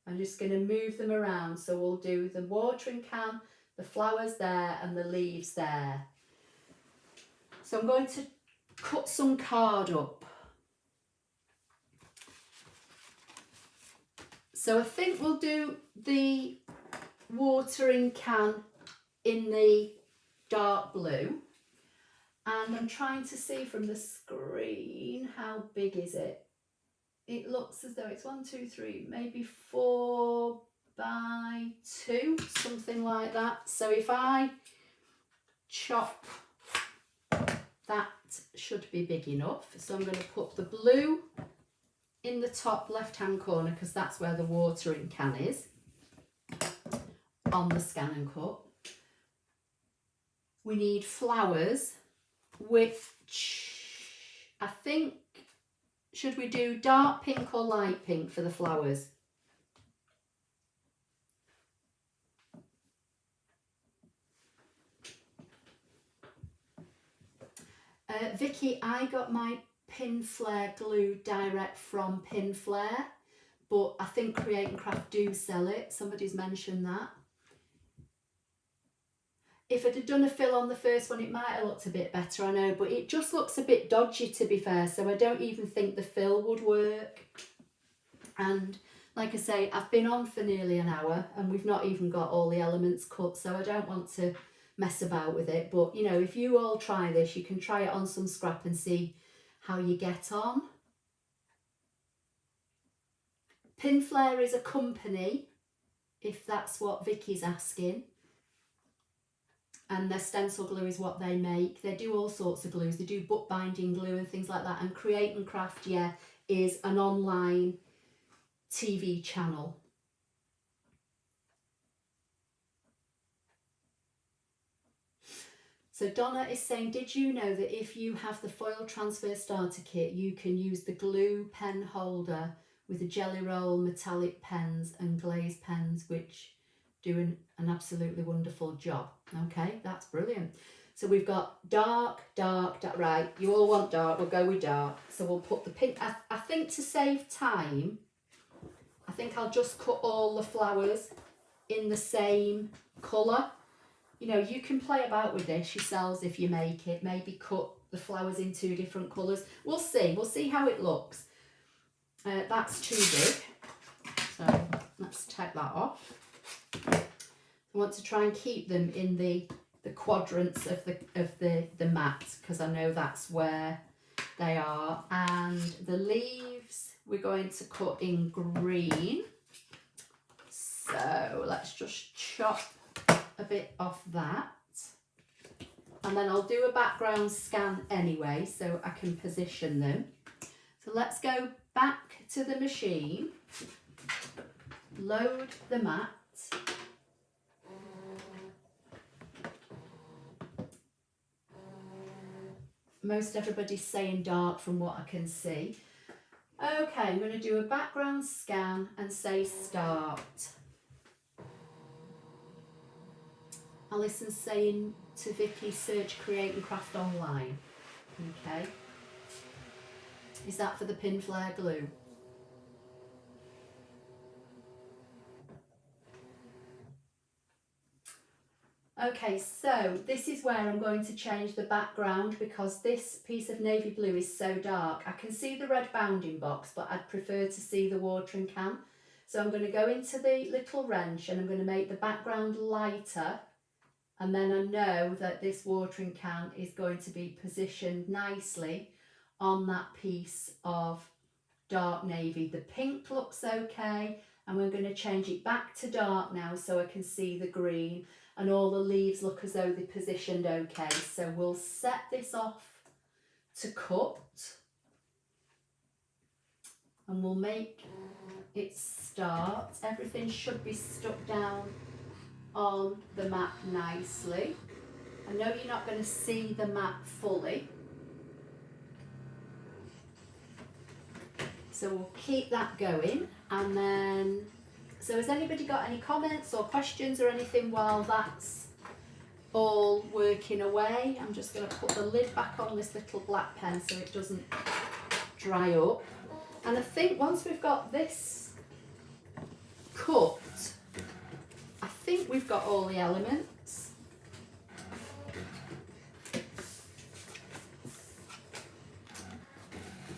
I'm just going to move them around. So we'll do the watering can, the flowers there and the leaves there. So I'm going to cut some card up. So I think we'll do the watering can in the dark blue. And I'm trying to see from the screen, how big is it? It looks as though it's 1, 2, 3, maybe 4 by 2, something like that. So if I chop, that should be big enough. So I'm going to put the blue in the top left hand corner because that's where the watering can is on the ScanNCut. We need flowers, which I think, should we do dark pink or light pink for the flowers? Vicky, I got my pin flare glue direct from Pin Flare, but I think Create and Craft do sell it. Somebody's mentioned that. If I'd have done a fill on the first one, it might have looked a bit better, I know, but it just looks a bit dodgy, to be fair, so I don't even think the fill would work. And like I say, I've been on for nearly an hour and we've not even got all the elements cut, so I don't want to mess about with it. But, you know, if you all try this, you can try it on some scrap and see how you get on. Pin Flare is a company, if that's what Vicky's asking. And their stencil glue is what they make. They do all sorts of glues. They do bookbinding glue and things like that. And Create and Craft, yeah, is an online TV channel. So Donna is saying, did you know that if you have the foil transfer starter kit, you can use the glue pen holder with the jelly roll, metallic pens and glazed pens, which do an absolutely wonderful job. Okay, that's brilliant. So we've got dark, dark, dark, right, you all want dark, we'll go with dark. So we'll put the pink, I think to save time, I think I'll just cut all the flowers in the same colour. You know, you can play about with this yourselves if you make it, maybe cut the flowers in 2 different colours. We'll see how it looks. That's too big, so let's take that off. I want to try and keep them in the quadrants of the mat, because I know that's where They are. And the leaves we're going to cut in green. So let's just chop a bit off that. And then I'll do a background scan anyway, so I can position them. So let's go back to the machine, load the mat. Most everybody's saying dark from what I can see. Okay, I'm going to do a background scan and say start. Alison's saying to Vicky, search create and craft online. Okay. Is that for the pin flare glue? Okay, so this is where I'm going to change the background because this piece of navy blue is so dark. I can see the red bounding box, but I'd prefer to see the watering can. So I'm going to go into the little wrench and I'm going to make the background lighter. And then I know that this watering can is going to be positioned nicely on that piece of dark navy. The pink looks okay, and we're going to change it back to dark now so I can see the green, and all the leaves look as though they're positioned okay. So we'll set this off to cut, and we'll make it start. Everything should be stuck down on the mat nicely. I know you're not going to see the mat fully, so we'll keep that going. And then, so has anybody got any comments or questions or anything while that's all working away? I'm just going to put the lid back on this little black pen so it doesn't dry up. And I think once we've got this cut, I think we've got all the elements.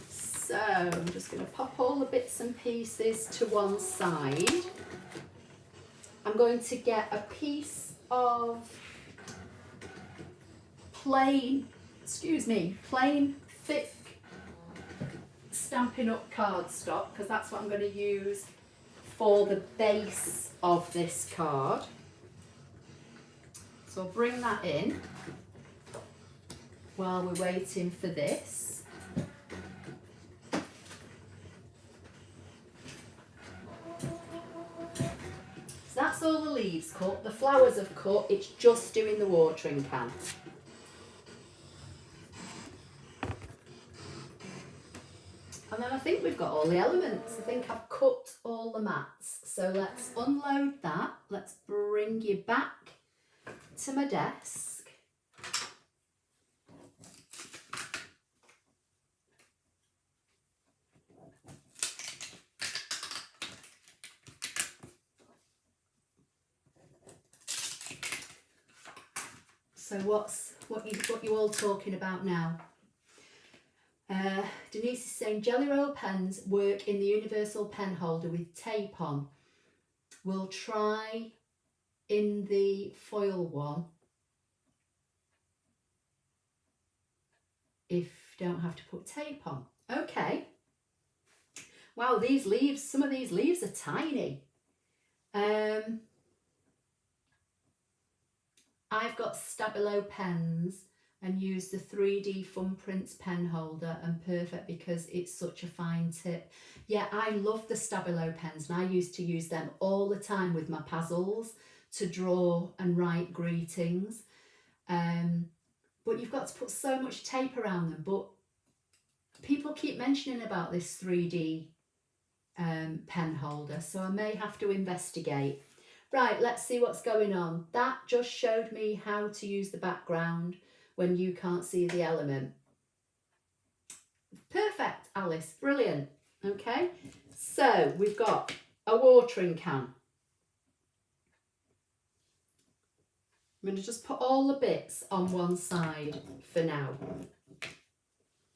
So I'm just going to pop all the bits and pieces to one side. I'm going to get a piece of plain thick Stampin' Up cardstock, because that's what I'm going to use for the base of this card. So I'll bring that in while we're waiting for this. So that's all the leaves cut. The flowers have cut, it's just doing the watering can. And then I think we've got all the elements. I think I've cut all the mats. So let's unload that. Let's bring you back to my desk. So what you all talking about now? Denise is saying Jelly Roll pens work in the universal pen holder with tape on. We'll try in the foil one if you don't have to put tape on. Okay. Wow, these leaves, some of these leaves are tiny. I've got Stabilo pens and use the 3D Fun Prints pen holder, and perfect because it's such a fine tip. Yeah, I love the Stabilo pens and I used to use them all the time with my puzzles to draw and write greetings. But you've got to put so much tape around them. But people keep mentioning about this 3D pen holder, so I may have to investigate. Right, let's see what's going on. That just showed me how to use the background when you can't see the element. Perfect, Alice, brilliant. Okay, so we've got a watering can. I'm going to just put all the bits on one side for now.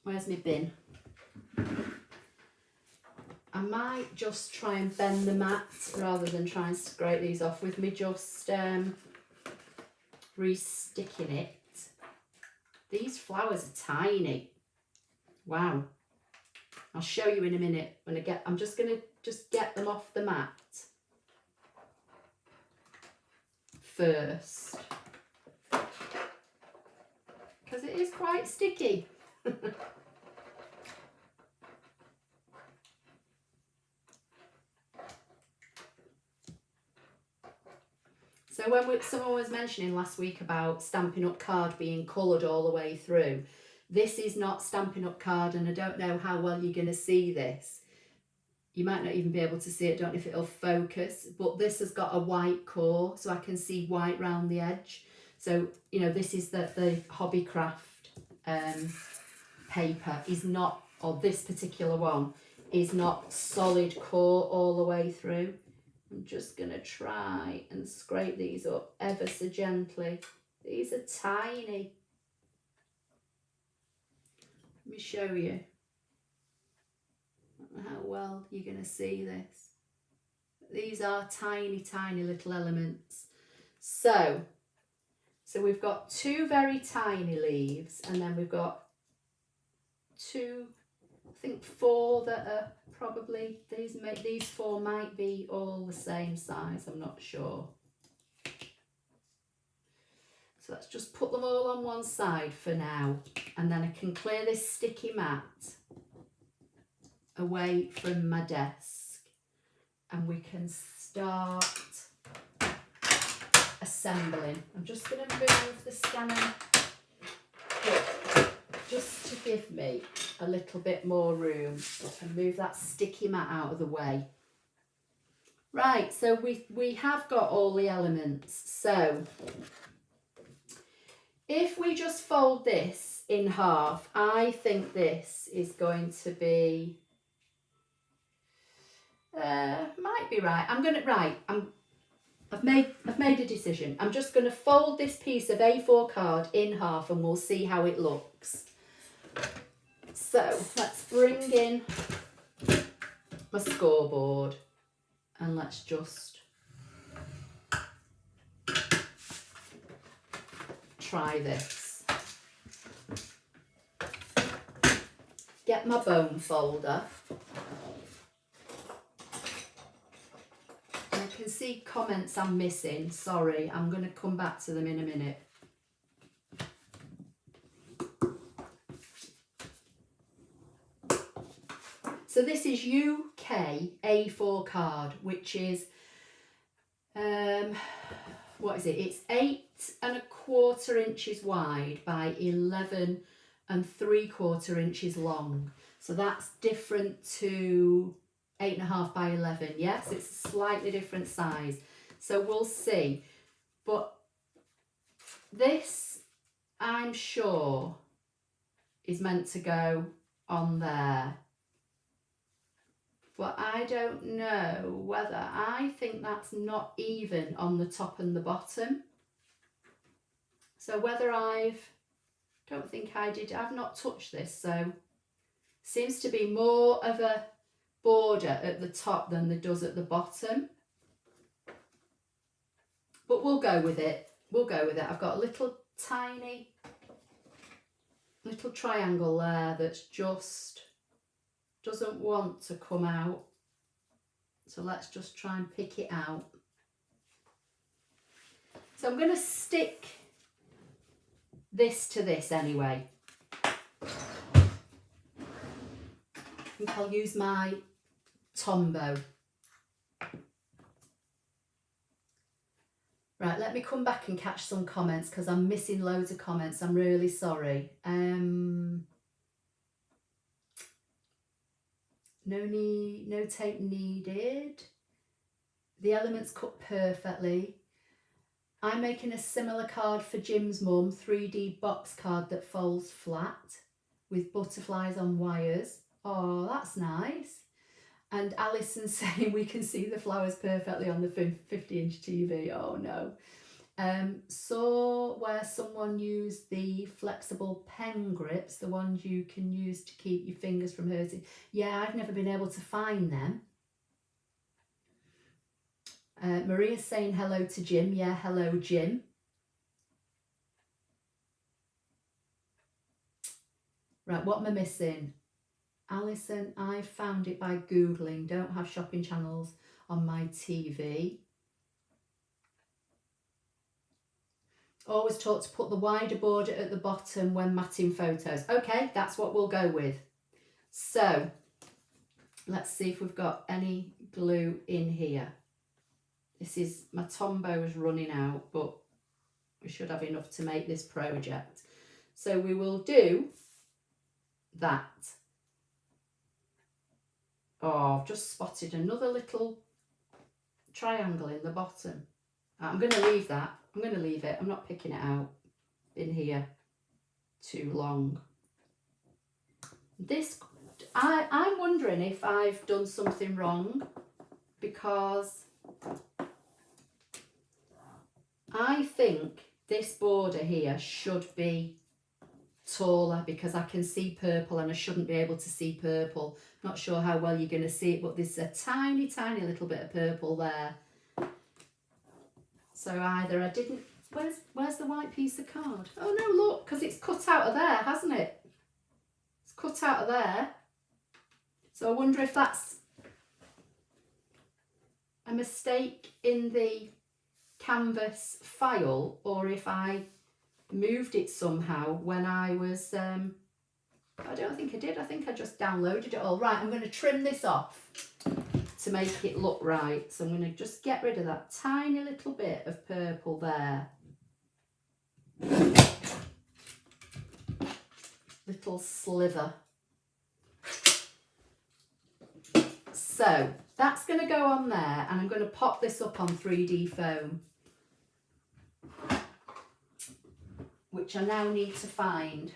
Where's my bin? I might just try and bend the mat rather than try and scrape these off with me just re-sticking it. These flowers are tiny. Wow. I'll show you in a minute when I'm just going to get them off the mat first, because it is quite sticky. So when someone was mentioning last week about Stampin' Up card being coloured all the way through, this is not Stampin' Up card, and I don't know how well you're going to see this. You might not even be able to see it, don't know if it'll focus, but this has got a white core, so I can see white round the edge. So, you know, this is the Hobbycraft paper is not, or this particular one, is not solid core all the way through. I'm just going to try and scrape these up ever so gently. These are tiny. Let me show you. I don't know how well you're going to see this. These are tiny, tiny little elements. So we've got 2 very tiny leaves, and then we've got 2, I think 4 that are probably, these 4 might be all the same size, I'm not sure. So let's just put them all on one side for now, and then I can clear this sticky mat away from my desk and we can start assembling. I'm just going to move the scanner just to give me a little bit more room and move that sticky mat out of the way. Right, so we have got all the elements. So if we just fold this in half, I think this is going to be, might be right. I've made a decision. I'm just going to fold this piece of A4 card in half and we'll see how it looks. So let's bring in my scoreboard and let's just try this. Get my bone folder. I can see comments I'm missing. Sorry, I'm going to come back to them in a minute. So this is UK A4 card, which is, what is it? It's 8 1/4 inches wide by 11 3/4 inches long. So that's different to 8.5 by 11. Yes, it's a slightly different size. So we'll see. But this, I'm sure, is meant to go on there. But I don't know whether, I think that's not even on the top and the bottom. So whether don't think I did, I've not touched this, so seems to be more of a border at the top than there does at the bottom. But we'll go with it, I've got a little tiny, little triangle there that's just doesn't want to come out. So let's just try and pick it out. So I'm going to stick this to this anyway. I think I'll use my Tombow. Right, let me come back and catch some comments because I'm missing loads of comments. I'm really sorry. No tape needed. The elements cut perfectly. I'm making a similar card for Jim's mum, 3D box card that folds flat with butterflies on wires. Oh, that's nice. And Alison's saying we can see the flowers perfectly on the 50-inch TV. Oh no. Saw where someone used the flexible pen grips, the ones you can use to keep your fingers from hurting. Yeah, I've never been able to find them. Maria's saying hello to Jim. Yeah, hello Jim. Right, what am I missing? Alison, I found it by Googling. Don't have shopping channels on my TV. Always taught to put the wider border at the bottom when matting photos. Okay, that's what we'll go with. So let's see if we've got any glue in here. This is, my Tombow is running out, but we should have enough to make this project. So we will do that. Oh, I've just spotted another little triangle in the bottom. I'm going to leave that. I'm going to leave it. I'm not picking it out in here too long. This, I'm wondering if I've done something wrong, because I think this border here should be taller, because I can see purple and I shouldn't be able to see purple. Not sure how well you're going to see it, but there's a tiny, tiny little bit of purple there. So either I didn't, where's the white piece of card? Oh no, look, because it's cut out of there, hasn't it? It's cut out of there. So I wonder if that's a mistake in the canvas file, or if I moved it somehow when I was, I don't think I did. I think I just downloaded it all. Right, I'm going to trim this off to make it look right. So I'm going to just get rid of that tiny little bit of purple there. Little sliver. So that's going to go on there, and I'm going to pop this up on 3D foam, which I now need to find.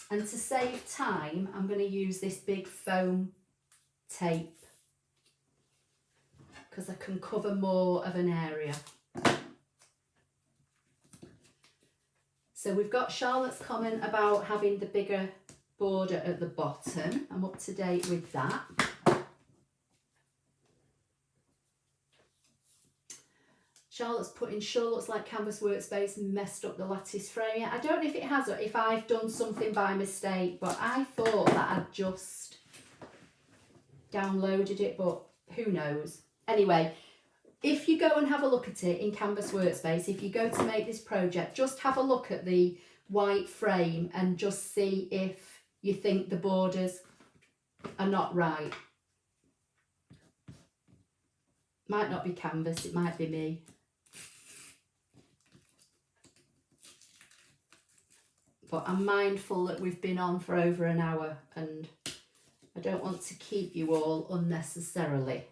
And to save time, I'm going to use this big foam tape, because I can cover more of an area. So we've got Charlotte's comment about having the bigger border at the bottom. I'm up to date with that. Charlotte's putting, sure looks like Canvas Workspace messed up the lattice frame. Yeah, I don't know if it has, or if I've done something by mistake, but I thought that I'd just downloaded it, but who knows. Anyway, if you go and have a look at it in Canvas Workspace, if you go to make this project, just have a look at the white frame and just see if you think the borders are not right. Might not be Canvas, it might be me. But I'm mindful that we've been on for over an hour and I don't want to keep you all unnecessarily.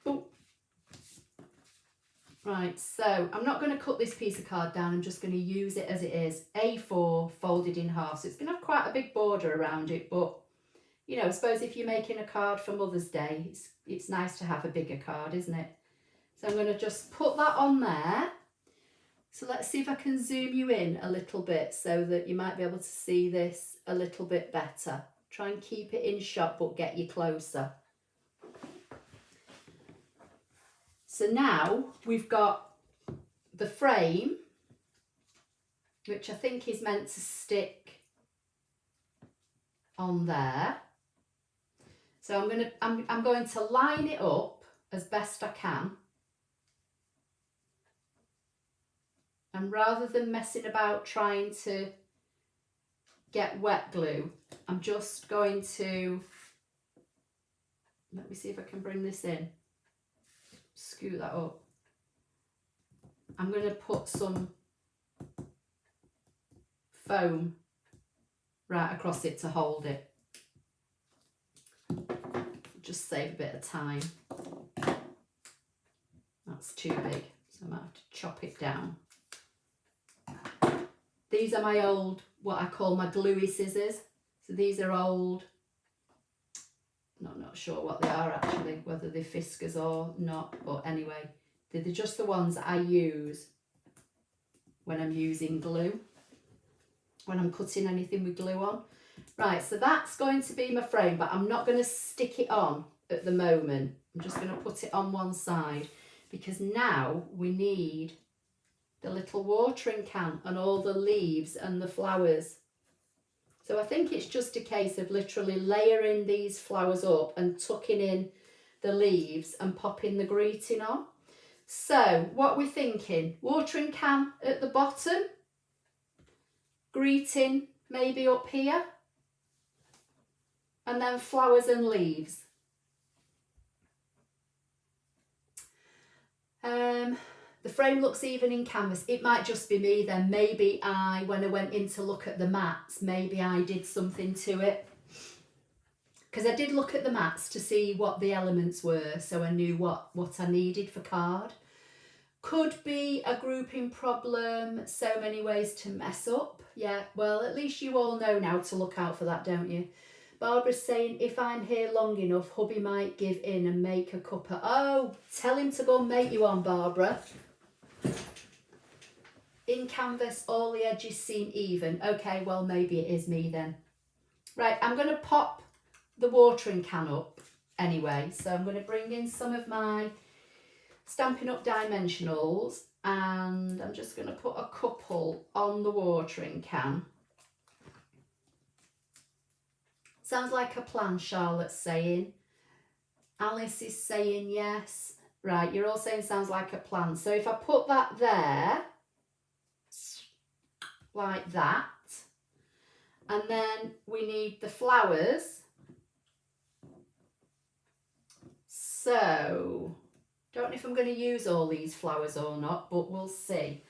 Oh. Right, so I'm not going to cut this piece of card down, I'm just going to use it as it is. A4 folded in half, so it's going to have quite a big border around it, but you know, I suppose if you're making a card for Mother's Day, it's nice to have a bigger card, isn't it? So I'm going to just put that on there. So let's see if I can zoom you in a little bit so that you might be able to see this a little bit better. Try and keep it in shot, but get you closer. So now we've got the frame, which I think is meant to stick on there. So I'm going to line it up as best I can. And rather than messing about trying to get wet glue, I'm just going to, let me see if I can bring this in, scoot that up. I'm going to put some foam right across it to hold it. Just save a bit of time. That's too big, so I might have to chop it down. These are my old, what I call my gluey scissors. So these are old, not sure what they are actually, whether they're Fiskars or not, but anyway, they're just the ones that I use when I'm using glue, when I'm cutting anything with glue on. Right, so that's going to be my frame, but I'm not going to stick it on at the moment. I'm just going to put it on one side because now we need the little watering can and all the leaves and the flowers. So I think it's just a case of literally layering these flowers up and tucking in the leaves and popping the greeting on. So what we're thinking, watering can at the bottom, greeting maybe up here, and then flowers and leaves. The frame looks even in canvas. It might just be me then. Maybe when I went in to look at the mats, maybe I did something to it. Because I did look at the mats to see what the elements were, so I knew what I needed for card. Could be a grouping problem, so many ways to mess up. Yeah, well, at least you all know now to look out for that, don't you? Barbara's saying, if I'm here long enough, hubby might give in and make a cuppa. Oh, tell him to go and make you one, Barbara. In canvas, all the edges seem even. Okay, well, maybe it is me then. Right, I'm going to pop the watering can up anyway. So I'm going to bring in some of my Stampin' Up! Dimensionals, and I'm just going to put a couple on the watering can. Sounds like a plan, Charlotte's saying. Alice is saying yes. Right, you're all saying sounds like a plan. So if I put that there, like that, and then we need the flowers. So, don't know if I'm going to use all these flowers or not, but we'll see.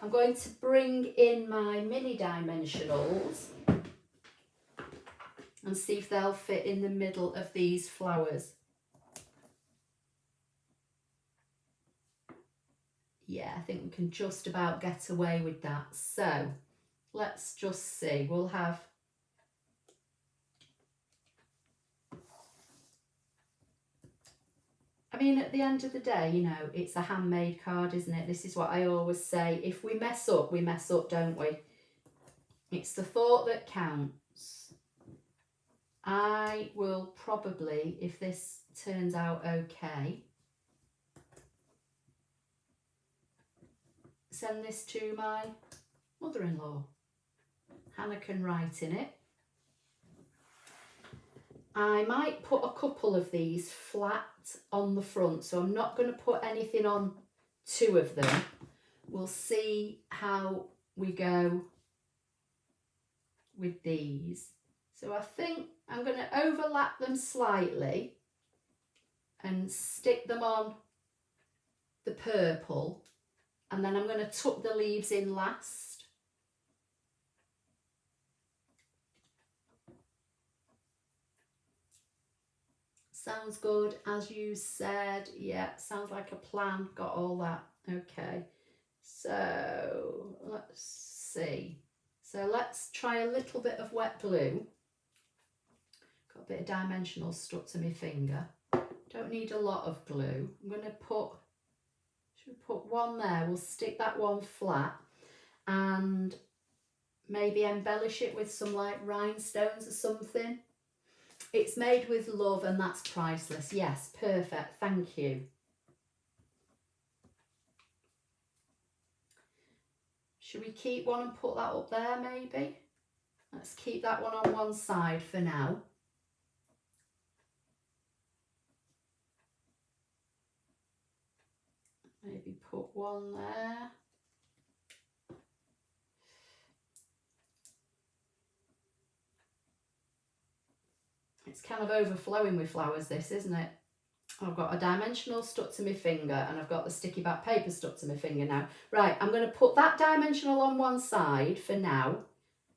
I'm going to bring in my mini dimensionals and see if they'll fit in the middle of these flowers. Yeah, I think we can just about get away with that. So let's just see. We'll have I mean, at the end of the day, you know, it's a handmade card, isn't it? This is what I always say. If we mess up, don't we? It's the thought that counts. I will probably, if this turns out okay, send this to my mother-in-law. Hannah can write in it. I might put a couple of these flat on the front, so I'm not going to put anything on two of them. We'll see how we go with these. So I think I'm going to overlap them slightly and stick them on the purple, and then I'm going to tuck the leaves in last. Sounds good, as you said. Yeah, sounds like a plan. Got all that. Okay, so let's see. So let's try a little bit of wet glue. Got a bit of dimensional stuck to my finger. Don't need a lot of glue. I'm going to put, should we put one there? We'll stick that one flat and maybe embellish it with some like rhinestones or something. It's made with love and that's priceless. Yes, perfect. Thank you. Should we keep one and put that up there maybe? Let's keep that one on one side for now. Maybe put one there. It's kind of overflowing with flowers, this, isn't it? I've got a dimensional stuck to my finger and I've got the sticky back paper stuck to my finger now. Right, I'm going to put that dimensional on one side for now.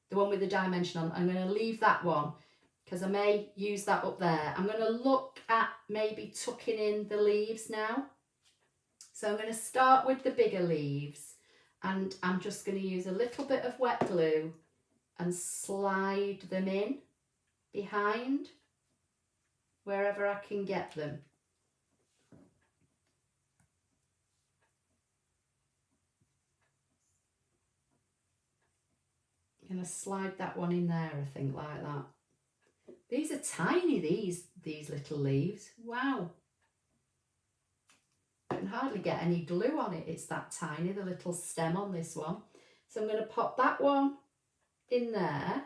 The one with the dimension on. I'm going to leave that one because I may use that up there. I'm going to look at maybe tucking in the leaves now. So I'm going to start with the bigger leaves and I'm just going to use a little bit of wet glue and slide them in behind wherever I can get them. I'm going to slide that one in there, I think, like that. These are tiny, these little leaves. Wow. Don't know hardly get any glue on it. It's that tiny, the little stem on this one. So I'm going to pop that one in there.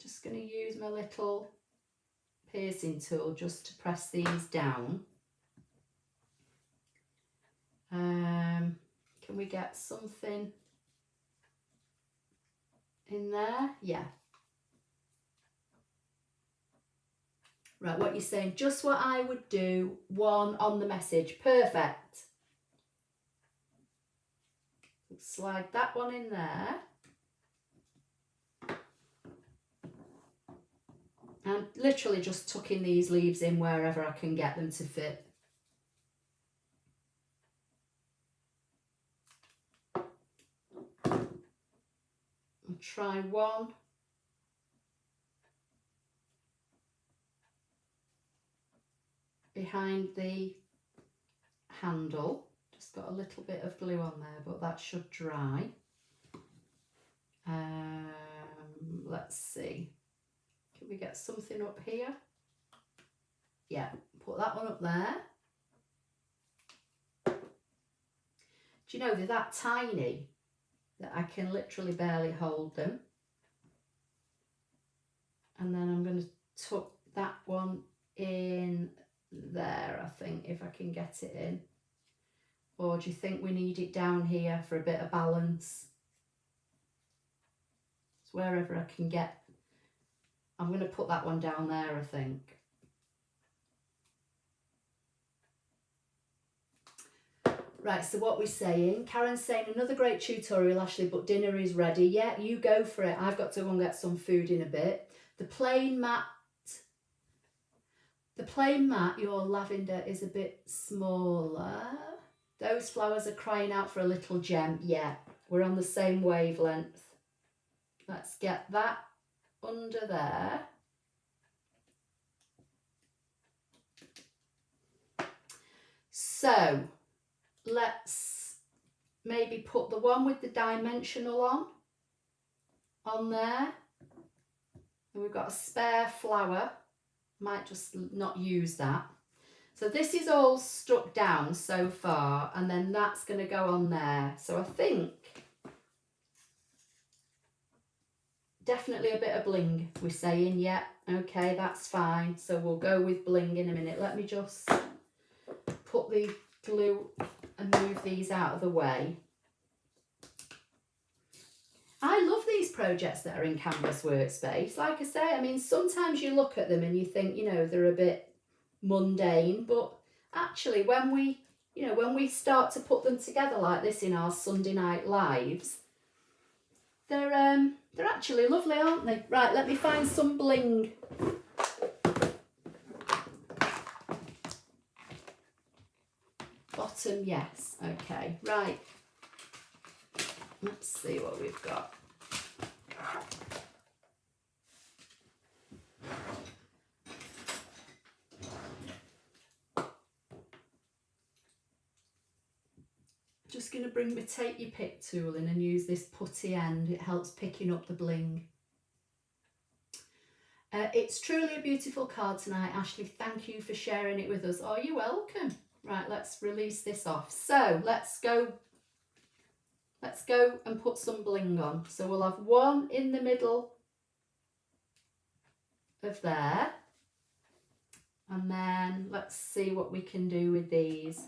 Just going to use my little piercing tool just to press these down. Can we get something in there? Yeah. Right, what you're saying, just what I would do, one on the message. Perfect. Slide that one in there. And literally just tucking these leaves in wherever I can get them to fit. I'll try one. Behind the handle. Just got a little bit of glue on there, but that should dry. Let's see. Can we get something up here? Yeah, put that one up there. Do you know they're that tiny that I can literally barely hold them? And then I'm going to tuck that one in there, I think, if I can get it in. Or do you think we need it down here for a bit of balance? It's wherever I can get. I'm going to put that one down there, I think. Right, so what we're saying, Karen's saying, another great tutorial, Ashley, but dinner is ready. Yeah, you go for it. I've got to go and get some food in a bit. The plain mat, your lavender is a bit smaller. Those flowers are crying out for a little gem. Yeah, we're on the same wavelength. Let's get that under there. So let's maybe put the one with the dimensional on there. And we've got a spare flower. Might just not use that. So this is all stuck down so far, and then that's going to go on there. So I think definitely a bit of bling, we're saying. Yeah, okay, that's fine. So we'll go with bling in a minute. Let me just put the glue and move these out of the way. I love these projects that are in Canvas Workspace. Like I say, I mean, sometimes you look at them and you think, you know, they're a bit mundane, but actually when we start to put them together like this in our Sunday night lives, they're actually lovely, aren't they? Right, let me find some bling. Bottom, yes. Okay, right. Let's see what we've got. Just going to bring my take your pick tool in and use this putty end. It helps picking up the bling. It's truly a beautiful card tonight, Ashley. Thank you for sharing it with us. Oh, you're welcome. Right, let's release this off. So let's go and put some bling on. So we'll have one in the middle of there. And then let's see what we can do with these.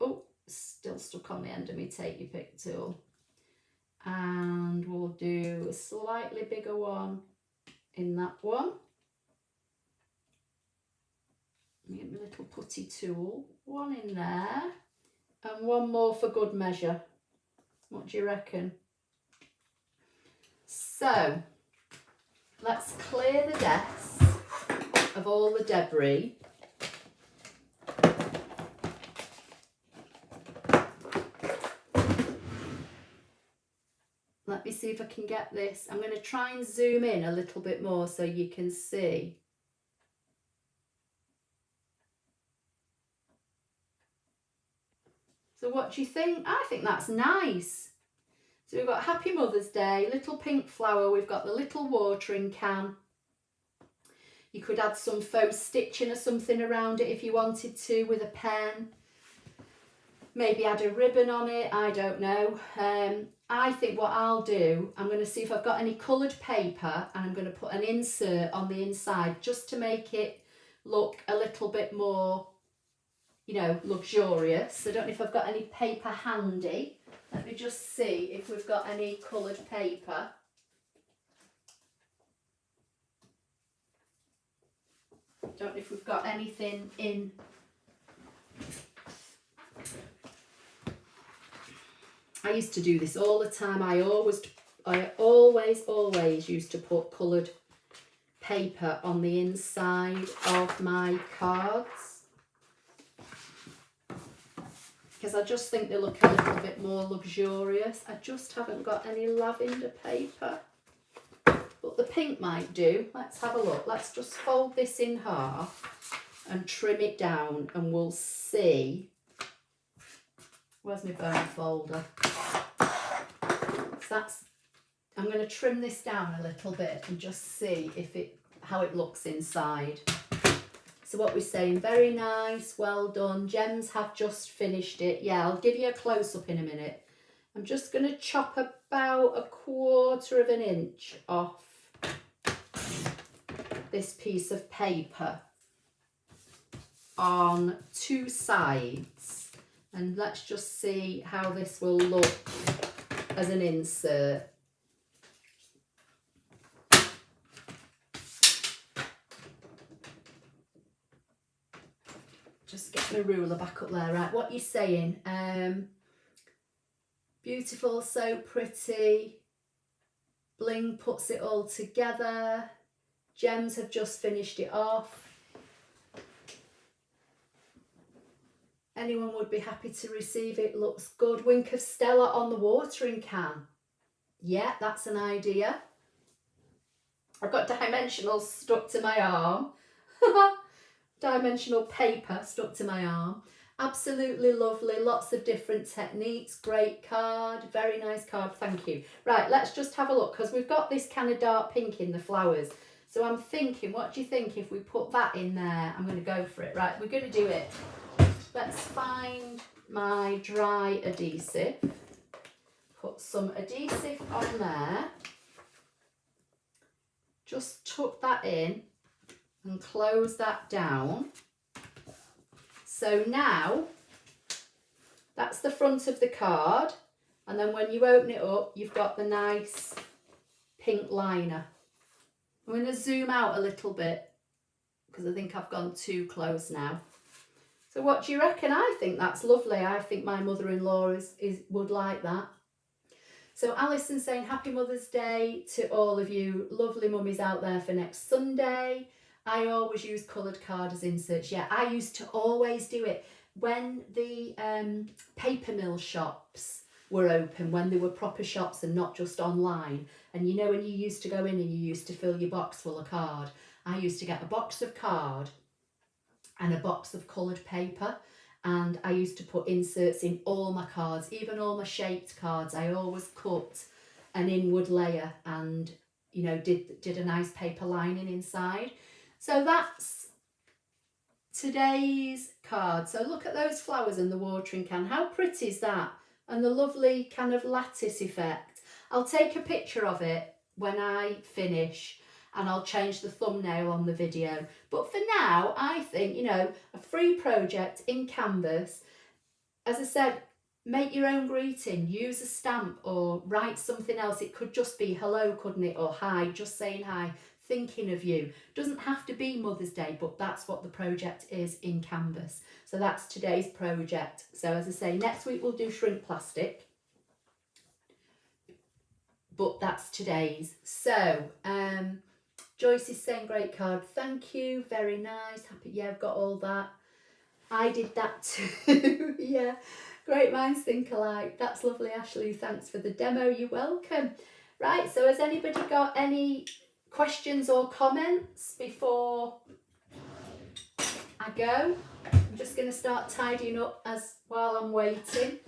Oh, still stuck on the end of me take your pick tool. And we'll do a slightly bigger one in that one. Get my little putty tool, one in there, and one more for good measure. What do you reckon? So let's clear the desk of all the debris. Let me see if I can get this. I'm going to try and zoom in a little bit more so you can see. So what do you think? I think that's nice. So we've got Happy Mother's Day, little pink flower, we've got the little watering can. You could add some faux stitching or something around it if you wanted to with a pen. Maybe add a ribbon on it, I don't know. I think what I'll do, I'm going to see if I've got any coloured paper, and I'm going to put an insert on the inside just to make it look a little bit more, you know, luxurious. I don't know if I've got any paper handy. Let me just see if we've got any coloured paper. Don't know if we've got anything in. I used to do this all the time. I always used to put coloured paper on the inside of my cards, because I just think they look a little bit more luxurious. I just haven't got any lavender paper, but the pink might do. Let's have a look. Let's just fold this in half and trim it down, and we'll see. Where's my bone folder? So I'm going to trim this down a little bit and just see how it looks inside. So what we're saying, very nice, well done. Gems have just finished it. Yeah, I'll give you a close-up in a minute. I'm just going to chop about 1/4 inch off this piece of paper on 2 sides. And let's just see how this will look as an insert. Just get my ruler back up there. Right, what are you saying? Beautiful, so pretty. Bling puts it all together. Gems have just finished it off. Anyone would be happy to receive it. Looks good. Wink of Stella on the watering can. Yeah, that's an idea. I've got dimensionals stuck to my arm. Dimensional paper stuck to my arm. Absolutely lovely. Lots of different techniques. Great card. Very nice card. Thank you. Right, let's just have a look, because we've got this kind of dark pink in the flowers. So I'm thinking, what do you think if we put that in there? I'm going to go for it. Right, we're going to do it. Let's find my dry adhesive. Put some adhesive on there. Just tuck that in and close that down. So now that's the front of the card, and then when you open it up, you've got the nice pink liner. I'm going to zoom out a little bit because I think I've gone too close now. So what do you reckon? I think that's lovely. I think my mother-in-law would like that. So Alison saying Happy Mother's Day to all of you lovely mummies out there for next Sunday. I always use coloured card as inserts. Yeah, I used to always do it when the paper mill shops were open, when they were proper shops and not just online. And you know, when you used to go in and you used to fill your box full of card, I used to get a box of card and a box of coloured paper, and I used to put inserts in all my cards, even all my shaped cards. I always cut an inward layer and, you know, did a nice paper lining inside. So that's today's card. So look at those flowers in the watering can. How pretty is that? And the lovely kind of lattice effect. I'll take a picture of it when I finish, and I'll change the thumbnail on the video. But for now, I think, you know, a free project in Canvas. As I said, make your own greeting, use a stamp or write something else. It could just be hello, couldn't it? Or hi, just saying hi, thinking of you. Doesn't have to be Mother's Day, but that's what the project is in Canvas. So that's today's project. So as I say, next week we'll do shrink plastic, but that's today's. So Joyce is saying great card, thank you, very nice, happy. Yeah, I've got all that. I did that too. Yeah, great minds think alike. That's lovely, Ashley. Thanks for the demo. You're welcome. Right, so has anybody got any questions or comments before I go? I'm just going to start tidying up while I'm waiting.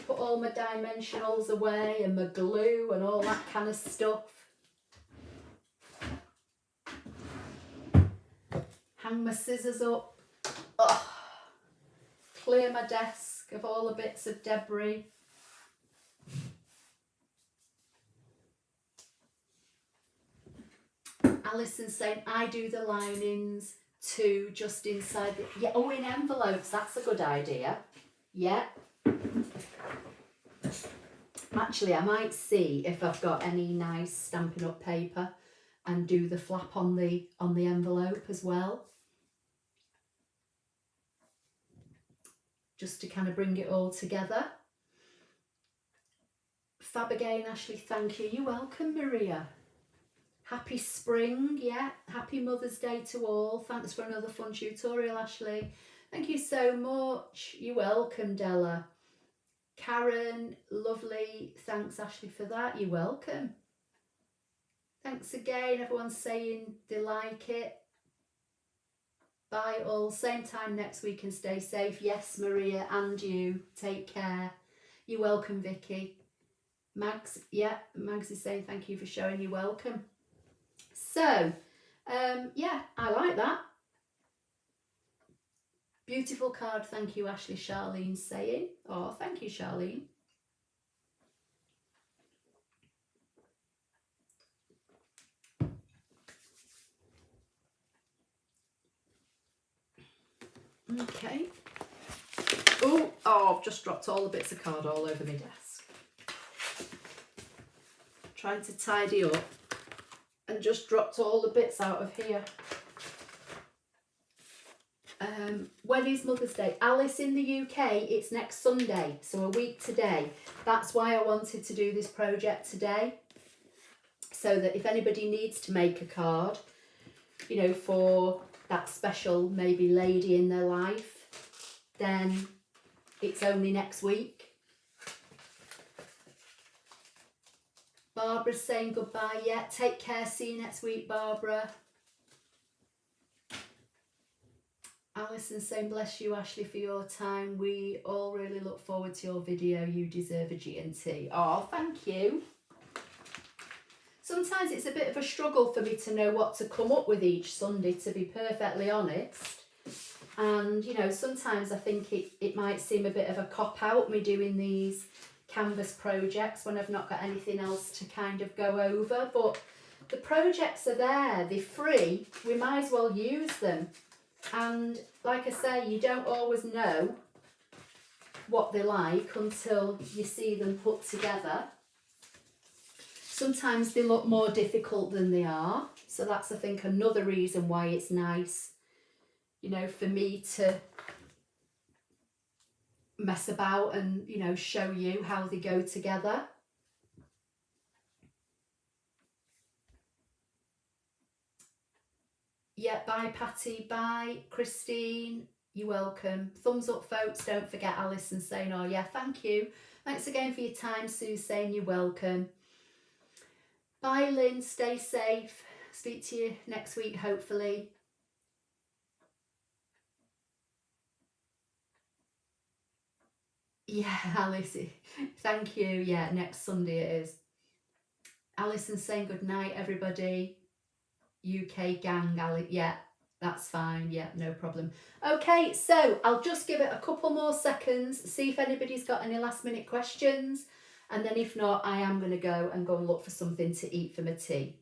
Put all my dimensionals away and my glue and all that kind of stuff. hang my scissors up, oh, clear my desk of all the bits of debris. Alison's saying, I do the linings too, just inside the, yeah, oh, in envelopes, that's a good idea. Yeah. Actually, I might see if I've got any nice Stampin' Up paper and do the flap on the envelope as well. Just to kind of bring it all together. Fab again, Ashley, thank you. You're welcome, Maria. Happy spring, yeah. Happy Mother's Day to all. Thanks for another fun tutorial, Ashley. Thank you so much. You're welcome, Della. Karen, lovely. Thanks, Ashley, for that. You're welcome. Thanks again. Everyone's saying they like it. Bye all. Same time next week and stay safe. Yes, Maria, and you. Take care. You're welcome, Vicky. Mags, yeah, Mags is saying thank you for showing. You're welcome. So, yeah, I like that. Beautiful card, thank you, Ashley. Charlene's saying. Oh, thank you, Charlene. Okay. Oh, I've just dropped all the bits of card all over my desk. Trying to tidy up and just dropped all the bits out of here. When is Mother's Day? Alice, in the UK, it's next Sunday, so a week today. That's why I wanted to do this project today, so that if anybody needs to make a card, you know, for that special maybe lady in their life, then it's only next week. Barbara's saying goodbye. Yeah, take care. See you next week, Barbara. Alison saying, bless you, Ashley, for your time. We all really look forward to your video. You deserve a G&T. Oh, thank you. Sometimes it's a bit of a struggle for me to know what to come up with each Sunday, to be perfectly honest. And, you know, sometimes I think it might seem a bit of a cop-out, me doing these canvas projects when I've not got anything else to kind of go over. But the projects are there, they're free, we might as well use them. And like I say, you don't always know what they're like until you see them put together. Sometimes they look more difficult than they are. So that's, I think, another reason why it's nice, you know, for me to mess about and, you know, show you how they go together. Yeah, bye Patty, bye Christine, you're welcome. Thumbs up folks, don't forget Alison saying, oh yeah, thank you. Thanks again for your time, Sue saying you're welcome. Bye Lynn, stay safe. Speak to you next week, hopefully. Yeah, Alice, thank you. Yeah, next Sunday it is. Alison saying good night, everybody. UK gang, Ali. Yeah, that's fine. Yeah, no problem. Okay, so I'll just give it a couple more seconds, see if anybody's got any last minute questions. And then if not, I am going to go and look for something to eat for my tea.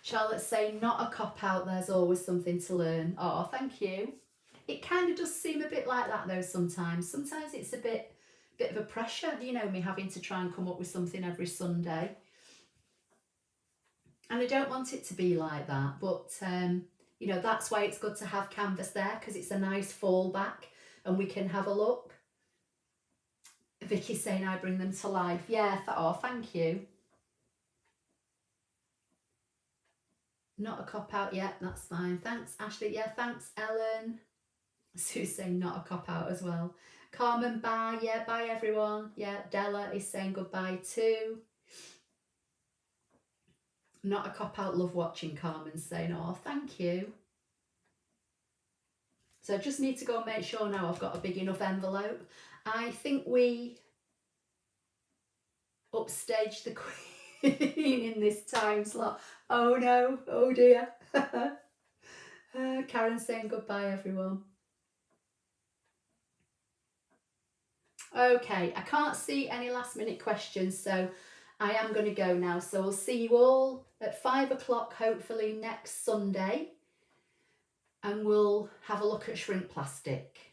Charlotte's saying, not a cop-out, there's always something to learn. Oh, thank you. It kind of does seem a bit like that though sometimes. Sometimes it's a bit of a pressure, you know, me having to try and come up with something every Sunday. And I don't want it to be like that, but you know, that's why it's good to have canvas there, because it's a nice fallback and we can have a look. Vicky's saying I bring them to life. Yeah, oh, thank you. Not a cop-out yet, that's fine. Thanks, Ashley. Yeah, thanks, Ellen. Sue's saying not a cop-out as well. Carmen, bye. Yeah, bye, everyone. Yeah, Della is saying goodbye too. Not a cop-out, love watching, Carmen's saying, oh, thank you. So I just need to go and make sure now I've got a big enough envelope. I think we upstaged the Queen in this time slot. Oh no, oh dear. Karen's saying goodbye, everyone. Okay, I can't see any last minute questions, so I am going to go now. So we'll see you all at 5 o'clock, hopefully next Sunday, and we'll have a look at shrink plastic.